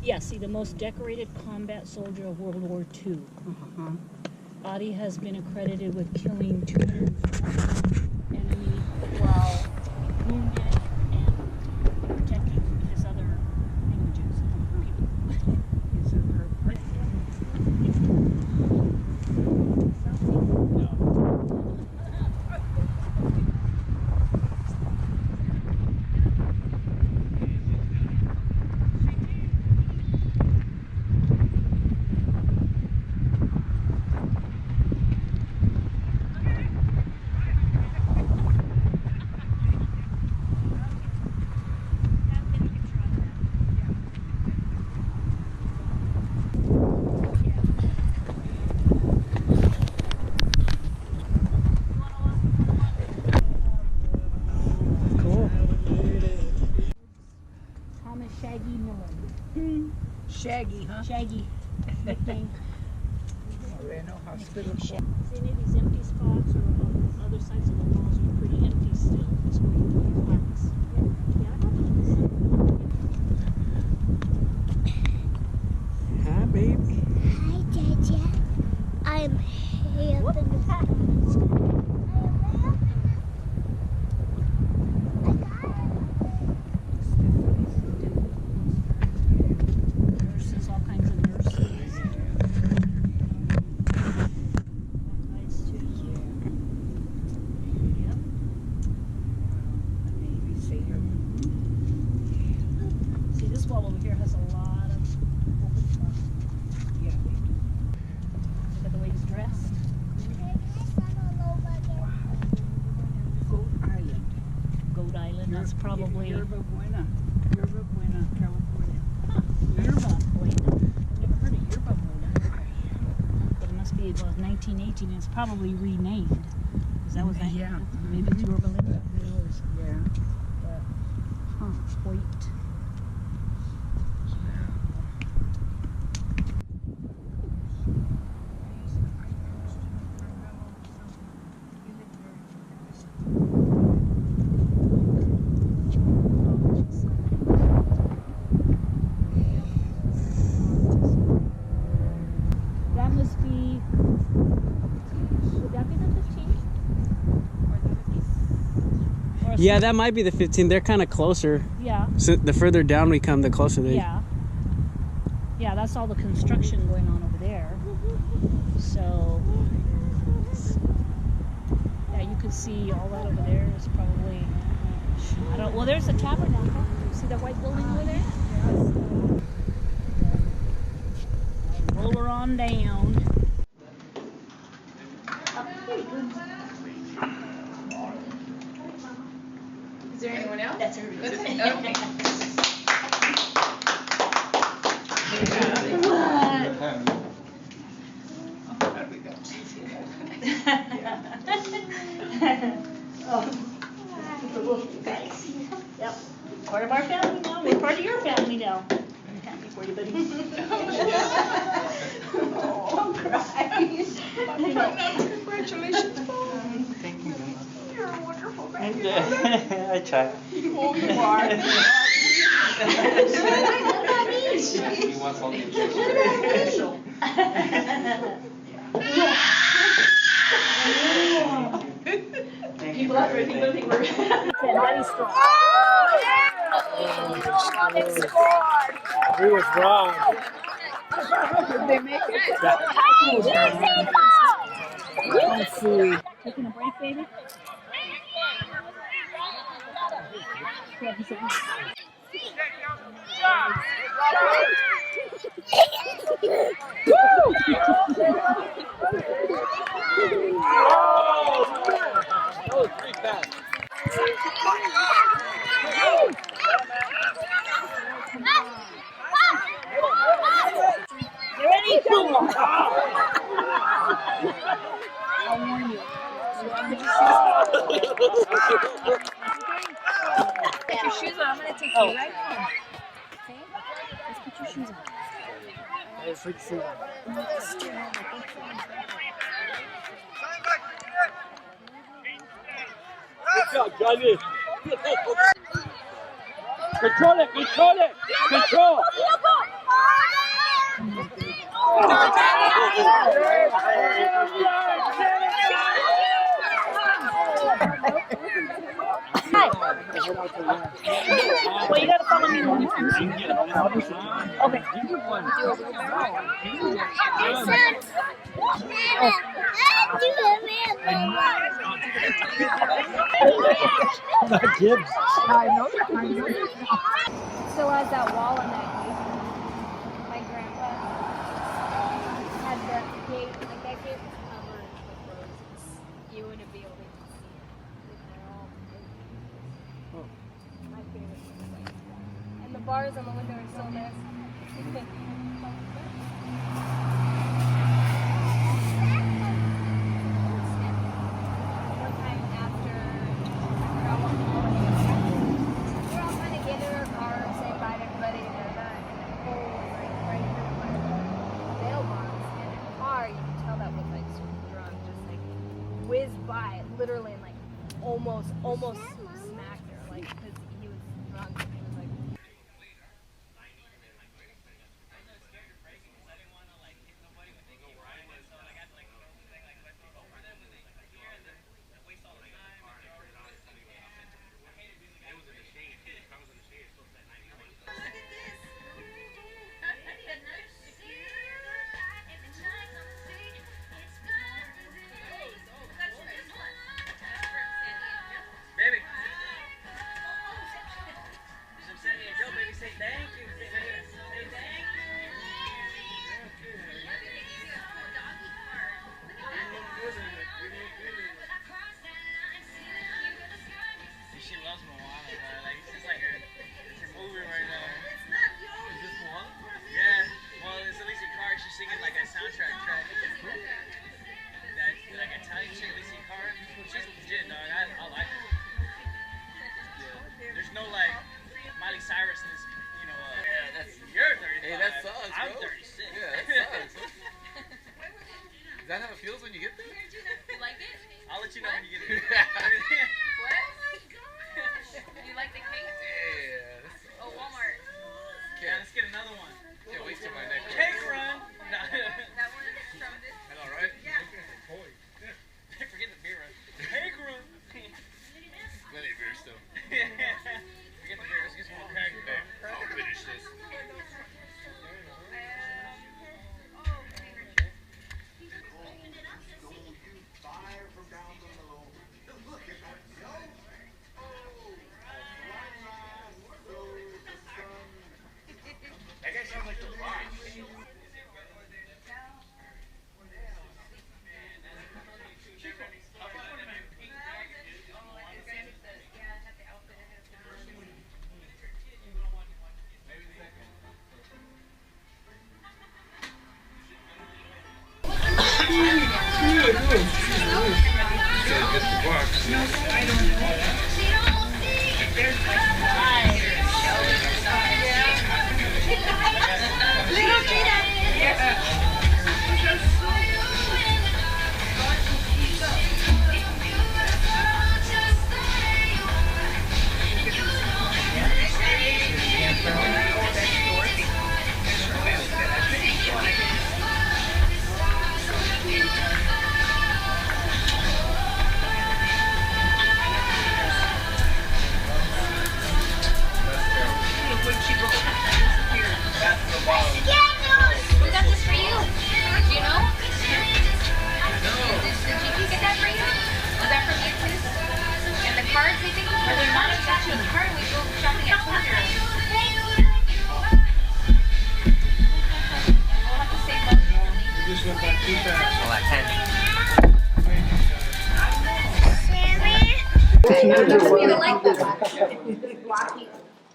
S3: Yeah, see, the most decorated combat soldier of World War II. Adi has been accredited with killing 200 enemy while wounded and protecting his other images. His other Thomas Shaggy Miller.
S22: Shaggy, huh?
S3: Shaggy. Nickname.
S22: Moreno Hospital.
S3: See any of these empty spots or on other sides of the walls are pretty empty still. That's where you put your plaques.
S22: Hi, baby.
S7: Hi, Jaja. I'm here up in the past.
S3: Nurses, all kinds of nurses. Nice too. Yep.
S22: Navy sailor.
S3: See, this wall over here has a lot of open stuff.
S22: Yeah.
S3: Look at the way he's dressed.
S22: Goat Island.
S3: Goat Island, that's probably
S22: Yerba Buena. Yerba Buena, California.
S3: Yerba Buena. Never heard of Yerba Buena. But it must be about 1918. It's probably renamed. Because that was
S22: Yeah.
S3: maybe it's Yerba Buena.
S22: Yeah.
S3: But, huh, white. That must be, would that be the 15th? Or
S11: Yeah, that might be the 15. They're kind of closer.
S3: Yeah.
S11: So the further down we come, the closer they.
S3: Yeah. Yeah, that's all the construction going on over there. So, yeah, you can see all that over there is probably, I don't, well, there's a tabernacle. See that white building over there? Roll her on down.
S4: Is there anyone else?
S3: That's her.
S4: That's it? Okay.
S3: Guys. Yep. Part of our family now. We're part of your family now. I'm happy for you, buddy. Don't cry.
S22: Congratulations.
S11: Thank you.
S22: You're a wonderful baby.
S11: I try.
S22: Oh, you are.
S11: He wants all the
S3: People out there think we're Daddy's strong.
S11: We was wrong.
S22: Did they make it?
S11: Let's see.
S3: Taking a break, baby?
S11: That was pretty fast.
S3: You ready? Come on. I'll warn you. Get your shoes on. I'm going to take
S8: You're right home. Okay? Let's put your shoes on.
S11: Hey, freak shoes on. Good job, Johnny. Control it, control it, control.
S8: Well, you gotta follow me one time. Okay. Do a wheelbarrow. I know. Still has that wall on that gate. My grandpa had that gate, like that gate was covered with roses. You wouldn't be able to see it. They're all my favorite thing. And the bars on the window are still there. One time after we're all kind of getting in our car, saying bye to everybody, and that pole was like right here by the mailbox, and in the car you could tell that was like super drunk, just like whizzed by, literally, and like almost smacked her, like because he was drunk. And he was like.
S9: Baby. Some Sandy and Joe, baby, say thank you. Say thank you. She loves Moana, bro. Like, it's just like it's her movie right now. Is this Moana? Yeah. Well, it's Alicia Carr. She's singing like a soundtrack track. That like Italian chick, Alicia Carr. She's legit, dog. I like her. Yeah. There's no like Miley Cyrus in this, you know. Yeah, that's. You're 35.
S19: Hey, that sucks,
S9: I'm
S19: bro.
S9: 36.
S19: Yeah, that sucks. Is that how it feels when you get there?
S4: You like it?
S9: I'll let you know when you get there.
S4: What? You like the cake?
S19: Yeah.
S4: Oh, Walmart.
S9: Yeah, let's get another one.
S19: Can't wait till my next
S9: Cake run.
S4: That one is from this.
S19: I know, right?
S4: Yeah.
S9: Forget the beer run. Cake run.
S19: Plenty of beer still.
S9: Forget the beer. Let's get some more cake.
S19: I'll finish this.
S9: That guy sounds like The Rock.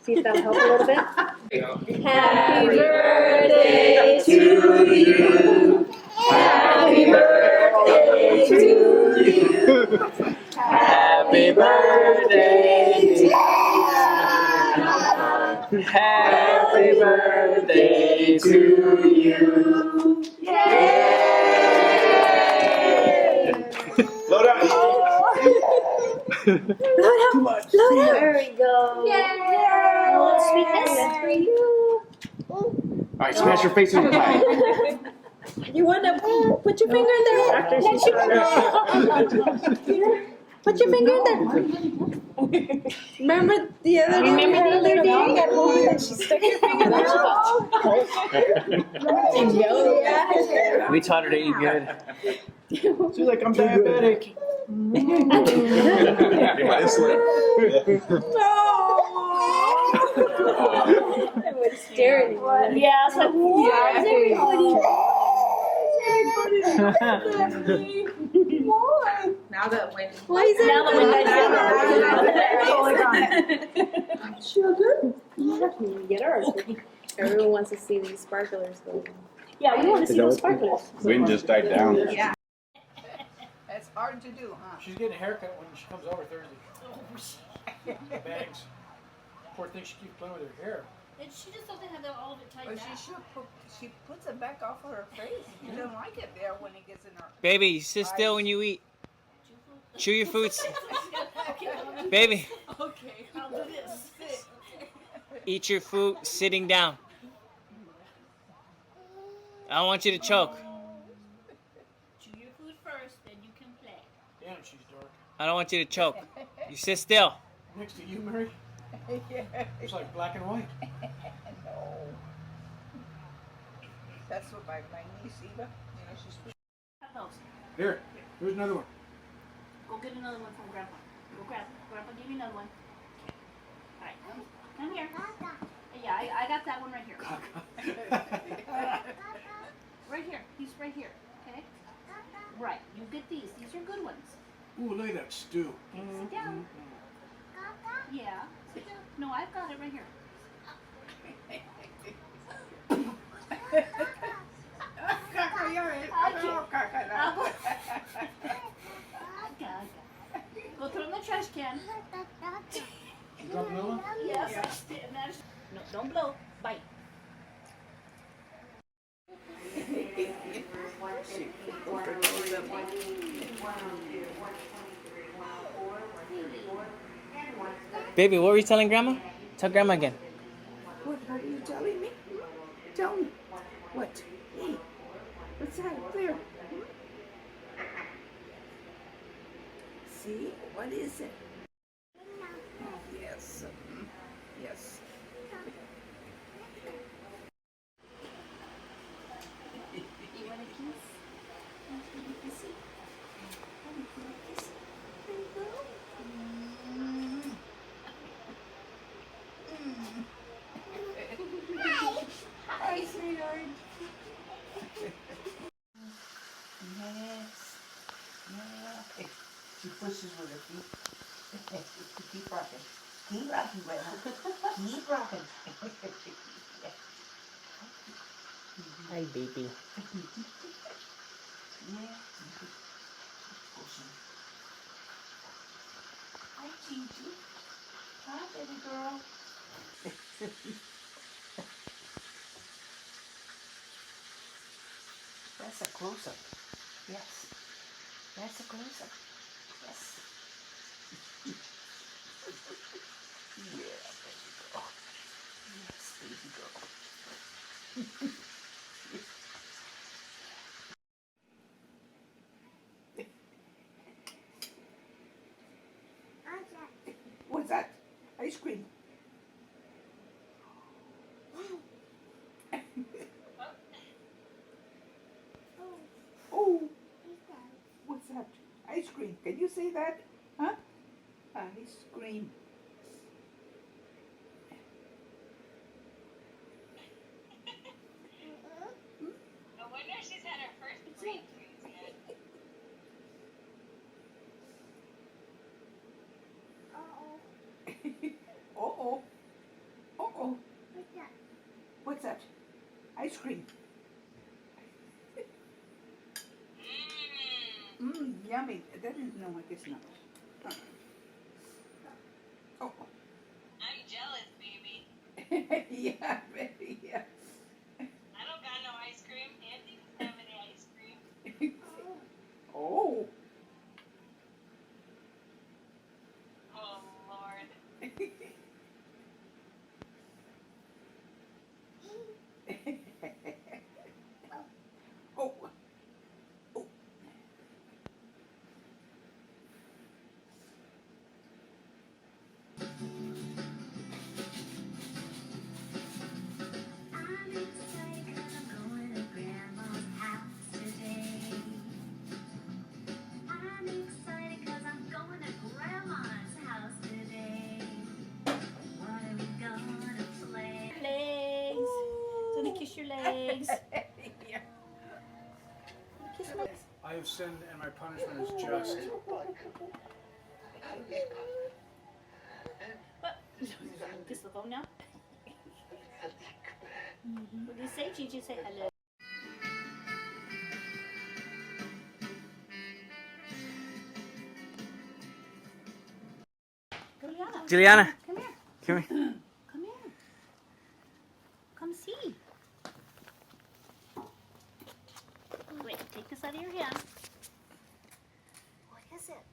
S8: See if that'll help a little bit. Happy birthday to you. Happy birthday to you.
S11: Happy birthday to you.
S9: birthday to you.
S17: Load up.
S9: Too much.
S8: There we go.
S3: Yay! Oh, sweetness for you.
S17: Alright, smash your face in the pie.
S8: You want to put your finger in there?
S3: After
S8: Let
S3: she's
S8: you put your finger in there. Remember the other day?
S3: Remember the other day?
S8: And she stuck her finger there.
S9: We taught her to eat good.
S5: She's like, I'm diabetic.
S19: My insulin.
S8: I was staring.
S3: Yeah, it's like, what is everybody?
S4: Now that when
S8: Why is
S3: Now that
S8: Get her. Everyone wants to see these sparklers go.
S3: Yeah, we want to see those sparklers.
S17: Wind just died down.
S4: yeah.
S1: That's hard to do, huh?
S5: She's getting a haircut when she comes over Thursday. Bags. Poor thing, she keeps playing with her hair.
S3: And she just doesn't have all of it tied
S1: But
S3: down.
S1: she puts it back off of her face. She doesn't like it there when it gets in her.
S9: Baby, sit still when you eat. Chew your foods. Baby,
S3: Okay, I'll do this.
S9: eat your food sitting down. I don't want you to choke.
S3: Chew your food first, then you can play.
S5: Damn, she's dark.
S9: I don't want you to choke. You sit still.
S5: Next to you, Mary?
S1: Yeah.
S5: It's like black and white.
S1: No. That's what my niece Eva, you know, she's.
S3: Have those.
S5: Here, here's another one.
S3: Go get another one from Grandpa. Go grab. Grandpa, give me another one. All right, come here. Yeah, I got that one right here. Right here. He's right here. Okay. Right. You get these. These are good ones.
S5: Ooh, look at that stew.
S3: Sit down. Yeah. Sit down. No, I've got it right here. Go throw it in the trash can.
S5: You drop another one?
S3: Yes. No, don't blow. Bite.
S9: Baby, what were you telling Grandma? Tell Grandma again.
S22: What are you telling me? Tell me. What? Hey, what's that there? See, what is it? Yes. Yes.
S3: You want a kiss? Kissy? Kiss? There you go. Hi, sweetheart.
S1: Yes. Yeah. She pushes with her feet. Keep rocking. Keep rocking, Grandma. Keep rocking.
S9: Hi, baby.
S1: Yeah. Pushing. Hi, Gigi. Hi, baby girl. That's a close-up. Yes. That's a close-up. Yes. Yeah, baby girl. Yes, baby girl. What's that? Ice cream. Oh, what's that? Ice cream. Can you say that? Huh? Ice cream.
S14: I wonder if she's had her first breakthrough yet.
S1: Uh-oh. Uh-oh. What's that? Ice cream. Mmm, yummy. That is, no, I guess not. Oh.
S14: I'm jealous, baby.
S1: Yeah, baby.
S6: Yeah.
S14: I don't got no ice cream. Andy doesn't have any ice cream.
S6: Oh.
S14: Oh, Lord.
S6: Oh.
S3: Legs. Gonna kiss your legs.
S6: Yeah.
S3: Kiss my.
S5: I have sinned and my punishment is just.
S3: What? Kiss the phone now? What do you say, Gigi? Say hello.
S9: Juliana,
S3: Come here.
S9: come here.
S3: Come here. Come see. Wait, take this out of your hand. What is it?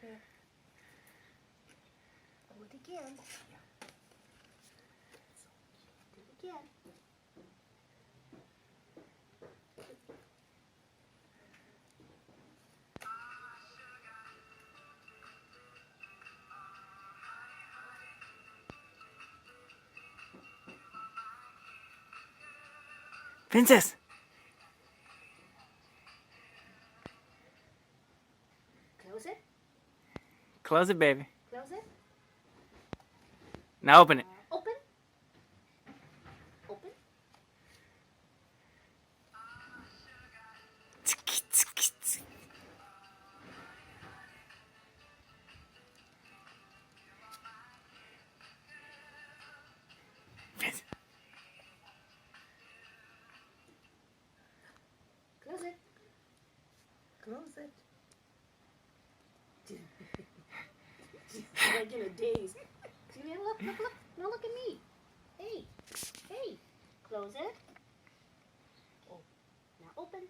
S3: There. Do it again. Do it again.
S9: Princess.
S3: Close it.
S9: Close it, baby.
S3: Close it.
S9: Now open it.
S3: Open. Open. Close it. Close it. Like in a daze. Julian, look. No, look at me. Hey. Close it. Oh. Now open.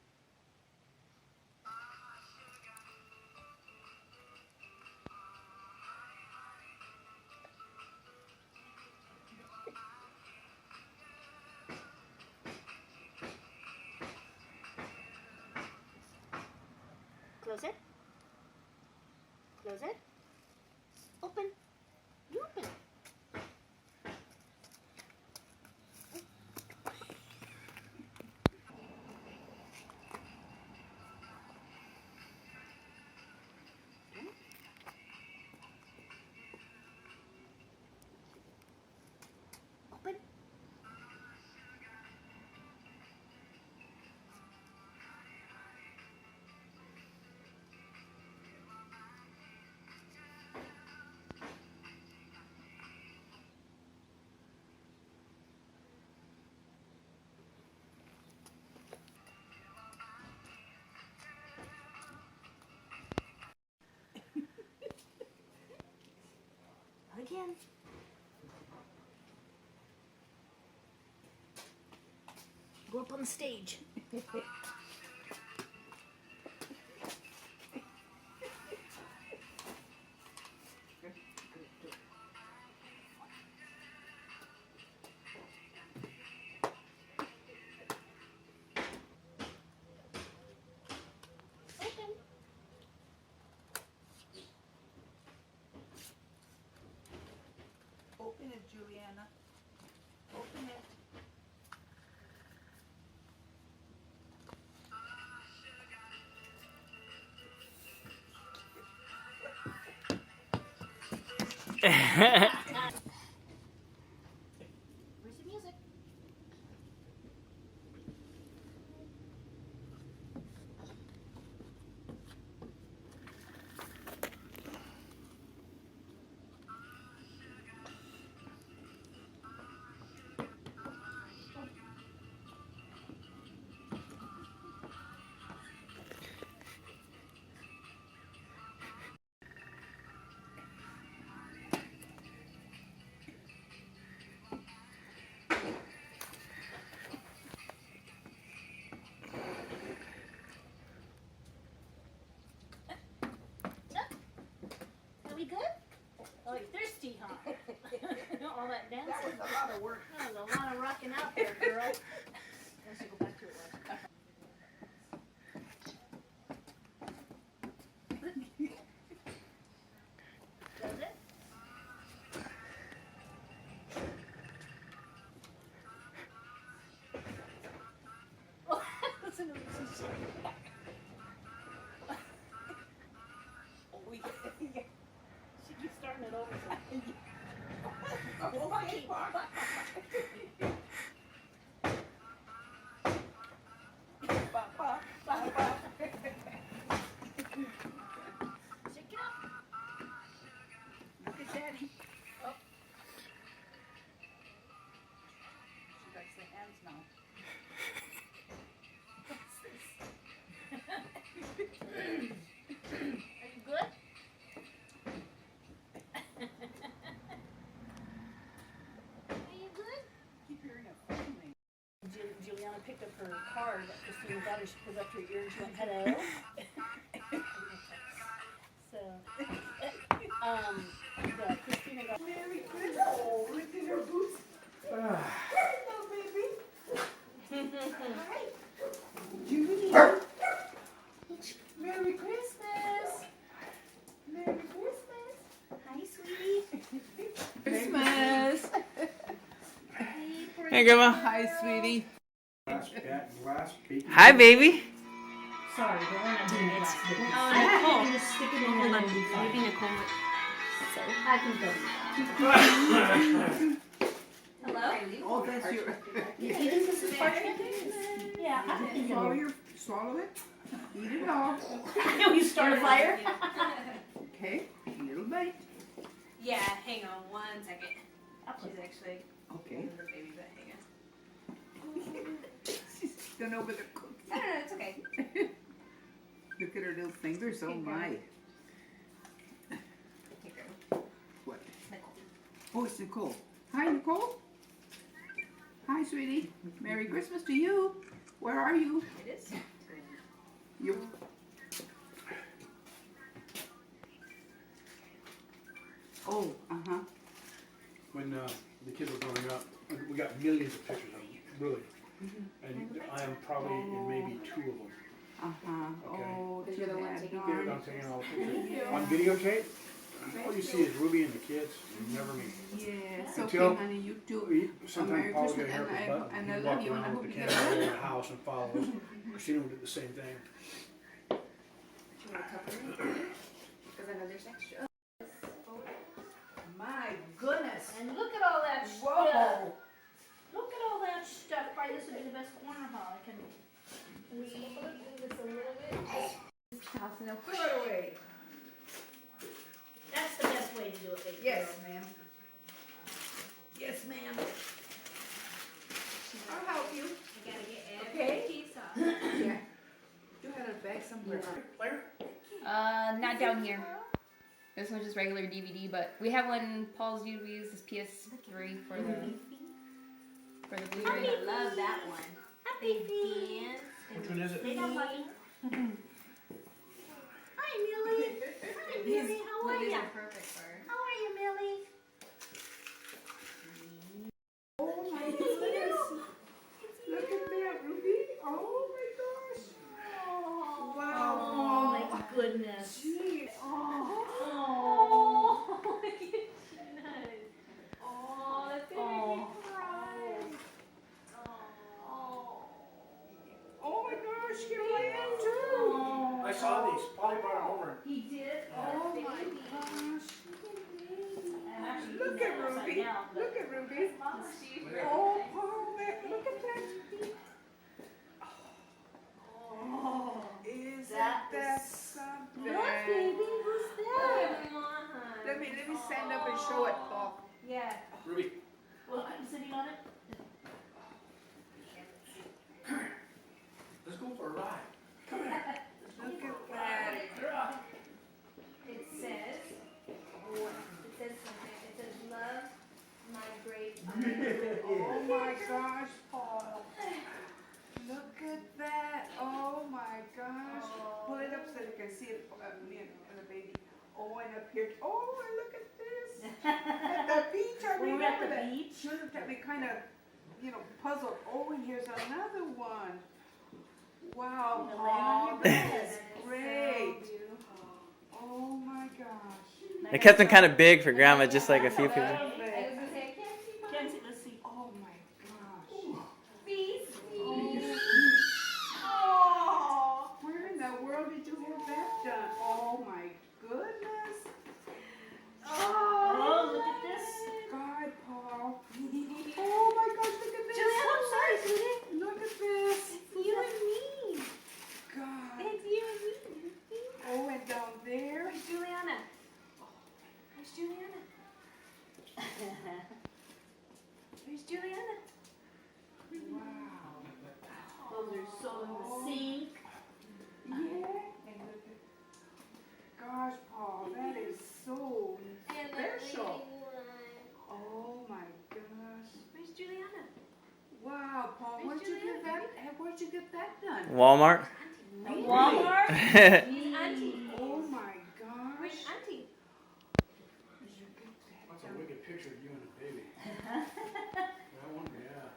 S3: Close it. Close it. Open. You open. Open. Again. Go up on the stage.
S1: Open it, Juliana. Open it.
S3: Where's the music? dancing.
S1: That was a lot of work.
S3: That was a lot of rocking out there, girl. Let's go back to it. Does it? Oh, listen to this. She keeps starting it over. Okay. Shake it up.
S1: Look at Daddy.
S3: Oh.
S1: She likes the hands now.
S3: What's this? Are you good? Are you good?
S1: Keep hearing a phone ring.
S3: Juliana picked up her card that Christina got her. She put it up to her ear and she went, hello. So, Christina got
S1: Merry Christmas. Oh, look at her boots. Hello, baby. Hi. Judy. Merry Christmas. Merry Christmas.
S3: Hi, sweetie.
S1: Christmas.
S9: Hey, Grandma.
S1: Hi, sweetie.
S9: Hi, baby.
S3: Sorry, but we're not doing it.
S4: Nicole.
S3: Just stick it in
S4: Hold
S3: there.
S4: on. Maybe Nicole.
S3: I can go.
S4: Hello?
S1: Oh, that's your.
S3: You think this is parchment? Yeah, I think
S1: Swallow it. Eat it all.
S3: we start a fire.
S1: Okay, little bite.
S4: Yeah, hang on 1 second. She's actually
S1: Okay.
S4: the baby, but hang on.
S1: She's done over the cookie.
S4: No, it's okay.
S1: Look at her little fingers. Oh my.
S4: Take her.
S1: What?
S4: Nicole.
S1: Oh, it's Nicole. Hi, Nicole. Hi, sweetie. Merry Christmas to you. Where are you?
S4: It is.
S1: You. Oh, uh-huh.
S5: When the kids were growing up, we got millions of pictures of them, really. And I am probably in maybe 2 of them.
S1: Uh-huh.
S5: Okay.
S1: Oh,
S4: You're the one
S1: bad
S4: taking
S1: darn.
S5: I'm taking all the pictures.
S1: Yeah.
S5: On videotape, all you see is Ruby and the kids, never me.
S1: Yeah, it's
S5: Until
S1: okay, honey. You too.
S5: we, sometimes
S1: Merry
S5: Paul
S1: Christmas,
S5: got a haircut
S1: and
S5: button.
S1: I
S5: He
S1: love
S5: walked
S1: you, and I
S5: around
S1: hope
S5: with the
S1: you
S5: camera
S1: get
S5: over
S1: better.
S5: the house and follows. Christina did the same thing.
S4: Do you want a couple? Because I know there's extra.
S1: My goodness.
S3: And look at all that stuff.
S1: Whoa.
S3: Look at all that stuff. Probably this would be the best corner hall. I can weave this a little bit.
S1: Tossing a foot away.
S3: That's the best way to do it, baby
S1: Yes,
S3: girl.
S1: ma'am. Yes, ma'am. I'll help you.
S4: You gotta get every
S1: Okay.
S4: piece off.
S1: Yeah. You had a bag somewhere.
S4: Not down here. This one's just regular DVD, but we have one. Paul's usually uses PS3 for the Blu-ray.
S3: I love that one. They dance.
S5: Which one is it?
S3: They got money. Hi, Millie. Hi, Millie. How are
S4: These
S3: ya?
S4: are perfect for her.
S3: How are you, Millie?
S1: Oh my goodness. Look at that, Ruby. Oh my gosh. Wow.
S3: Oh my goodness.
S1: Jeez. Oh.
S3: Oh, look at you. Oh, that's gonna make me cry.
S1: Oh my gosh, here I am too.
S5: I saw these. Polly brought them over.
S3: He did.
S1: Oh my gosh. Look at Ruby. Look at Ruby. Oh, Paul, look at that. Oh, isn't that something?
S3: Look, baby, who's that?
S1: Let me stand up and show it, Paul.
S3: Yeah.
S5: Ruby.
S3: Well, I'm sitting on it.
S5: Let's go for a ride. Come here.
S1: Look at that.
S3: It says something. It says love my great.
S1: Oh my gosh, Paul. Look at that. Oh my gosh. Pull it up so you can see it, me and the baby. Oh, and up here. Oh, and look at this.
S22: At the beach, I
S3: When we were
S22: remember
S3: at the
S22: that.
S3: beach.
S22: She looked at me kind of, you know, puzzled. Oh, and here's another one. Wow, Paul, that is great. Oh my gosh.
S9: They kept them kind of big for Grandma, just like a few people.
S22: Love it.
S3: Kenzie, let's see.
S22: Oh my gosh.
S3: Oh.
S22: Where in the world did you have that done? Oh my goodness.
S3: Oh, look at this.
S22: God, Paul. Oh my gosh, look at this.
S3: Juliana, I'm sorry, sweetie.
S22: Look at this.
S3: You and me.
S22: God.
S3: It's you and me.
S22: Oh, and down there.
S3: Where's Juliana? Where's Juliana? Where's Juliana?
S22: Wow.
S3: Those are so in the sink.
S22: Yeah. And look at, gosh, Paul, that is so special. Oh my gosh.
S3: Where's Juliana?
S22: Wow, Paul, where'd you get that done?
S9: Walmart.
S3: Walmart?
S22: Really?
S3: Auntie.
S22: Oh my gosh.
S3: Where's Auntie?
S5: That's a wicked picture of you and the baby. That one, yeah.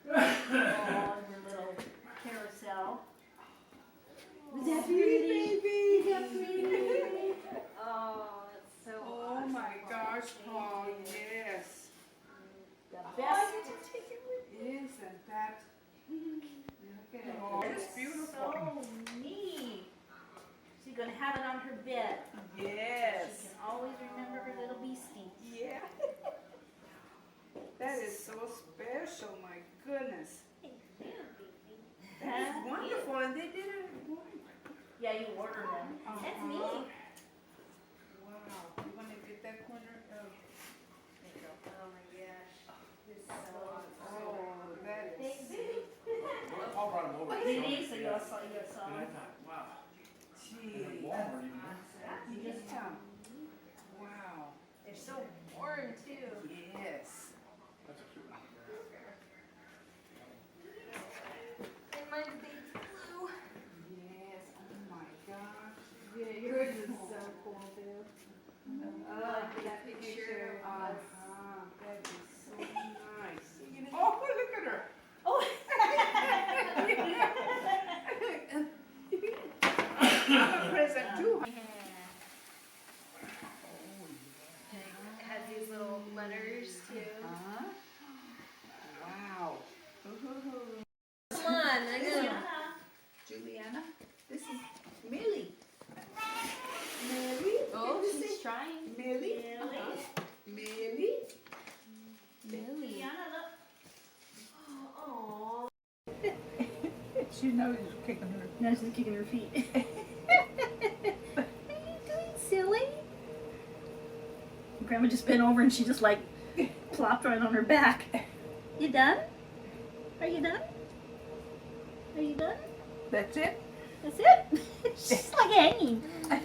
S3: Oh, your little carousel.
S22: Is that baby?
S3: Is that pretty? Oh, it's so
S22: Oh my gosh, Paul, yes.
S3: the best.
S22: Isn't that? Look at it. Oh, it's beautiful.
S3: So neat. She's going to have it on her bed.
S22: Yes.
S3: She can always remember her little beastie.
S22: Yeah. That is so special, my goodness. That's wonderful, and they did it.
S3: Yeah, you order them. That's neat.
S22: Wow. You want to get that corner of?
S3: There you go. Oh my gosh. This is so
S22: Oh, that is.
S5: Paul brought him over.
S3: Look at these, so you all saw.
S5: And I thought, wow.
S22: Gee.
S5: And Walmart even.
S22: You just wow.
S3: They're so warm too.
S22: Yes.
S5: That's a cute one.
S3: And mine's baby blue.
S22: Yes. Oh my gosh.
S3: Yeah, yours is so cool too.
S22: That picture. That is so nice. Oh, look at her.
S3: Oh.
S22: I'm a present too.
S8: It has these little letters too.
S22: Wow.
S8: Come on, I know.
S22: Juliana, this is Millie. Millie?
S8: Oh, she's trying.
S22: Millie? Millie?
S8: Millie.
S3: Oh.
S22: She knows she's kicking her.
S3: Now she's kicking her feet. What are you doing, silly? Grandma just bent over and she just like plopped right on her back. You done? Are you done? Are you done?
S22: That's it?
S3: That's it? She's like hanging. I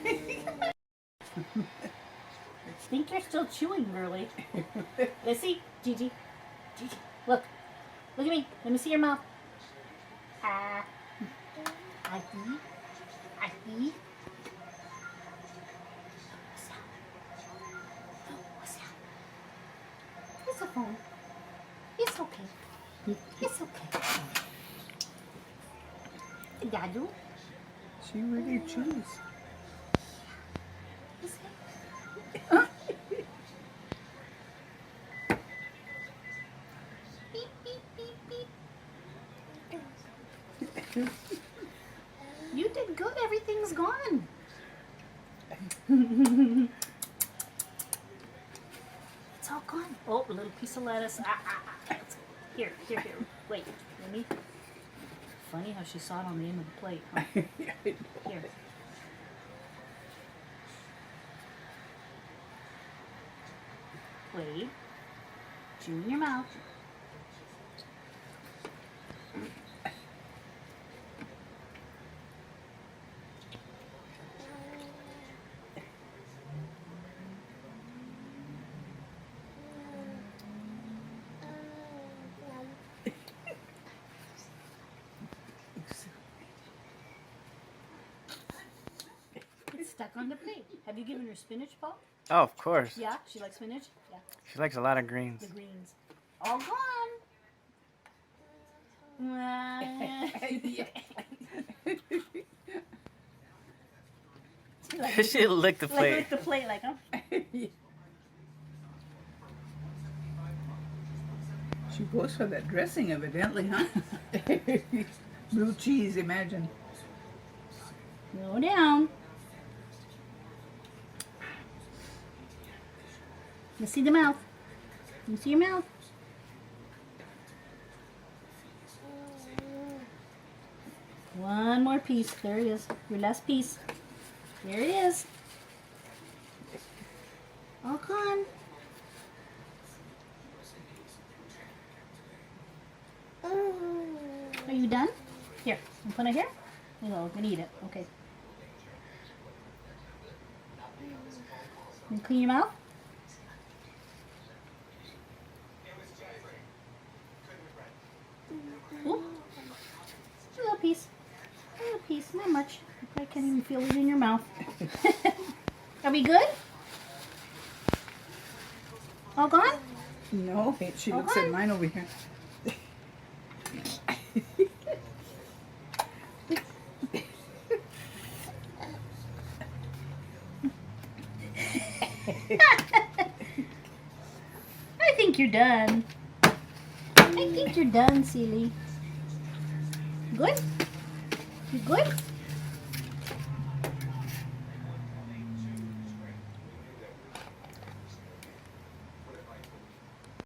S3: think you're still chewing, girly. Let's see. Gigi. Gigi. Look. Look at me. Let me see your mouth. Ah. Ahi. Ahi. What's that? It's a phone. It's okay. It's okay. Dadu.
S22: She really chews.
S3: Beep, beep, beep, beep. You did good. Everything's gone. It's all gone. Oh, a little piece of lettuce. Here. Wait, let me. Funny how she saw it on the end of the plate, huh? Here. Wait. Chew in your mouth. It's stuck on the plate. Have you given her spinach, Paul?
S9: Oh, of course.
S3: Yeah, she likes spinach? Yeah.
S9: She likes a lot of greens.
S3: The greens. All gone.
S9: She licked the plate.
S3: Lick the plate, like, huh?
S1: She goes for that dressing, evidently, huh? Blue cheese, imagine.
S3: Slow down. Let's see the mouth. Let me see your mouth. One more piece. There it is. Your last piece. There it is. All gone. Are you done? Here. You put it here? You know, we're gonna eat it. Okay. You clean your mouth? Ooh. A little piece. A little piece. Not much. I can't even feel it in your mouth. Are we good? All gone?
S1: No, she looks at mine over here.
S3: I think you're done. I think you're done, silly. Good? You good?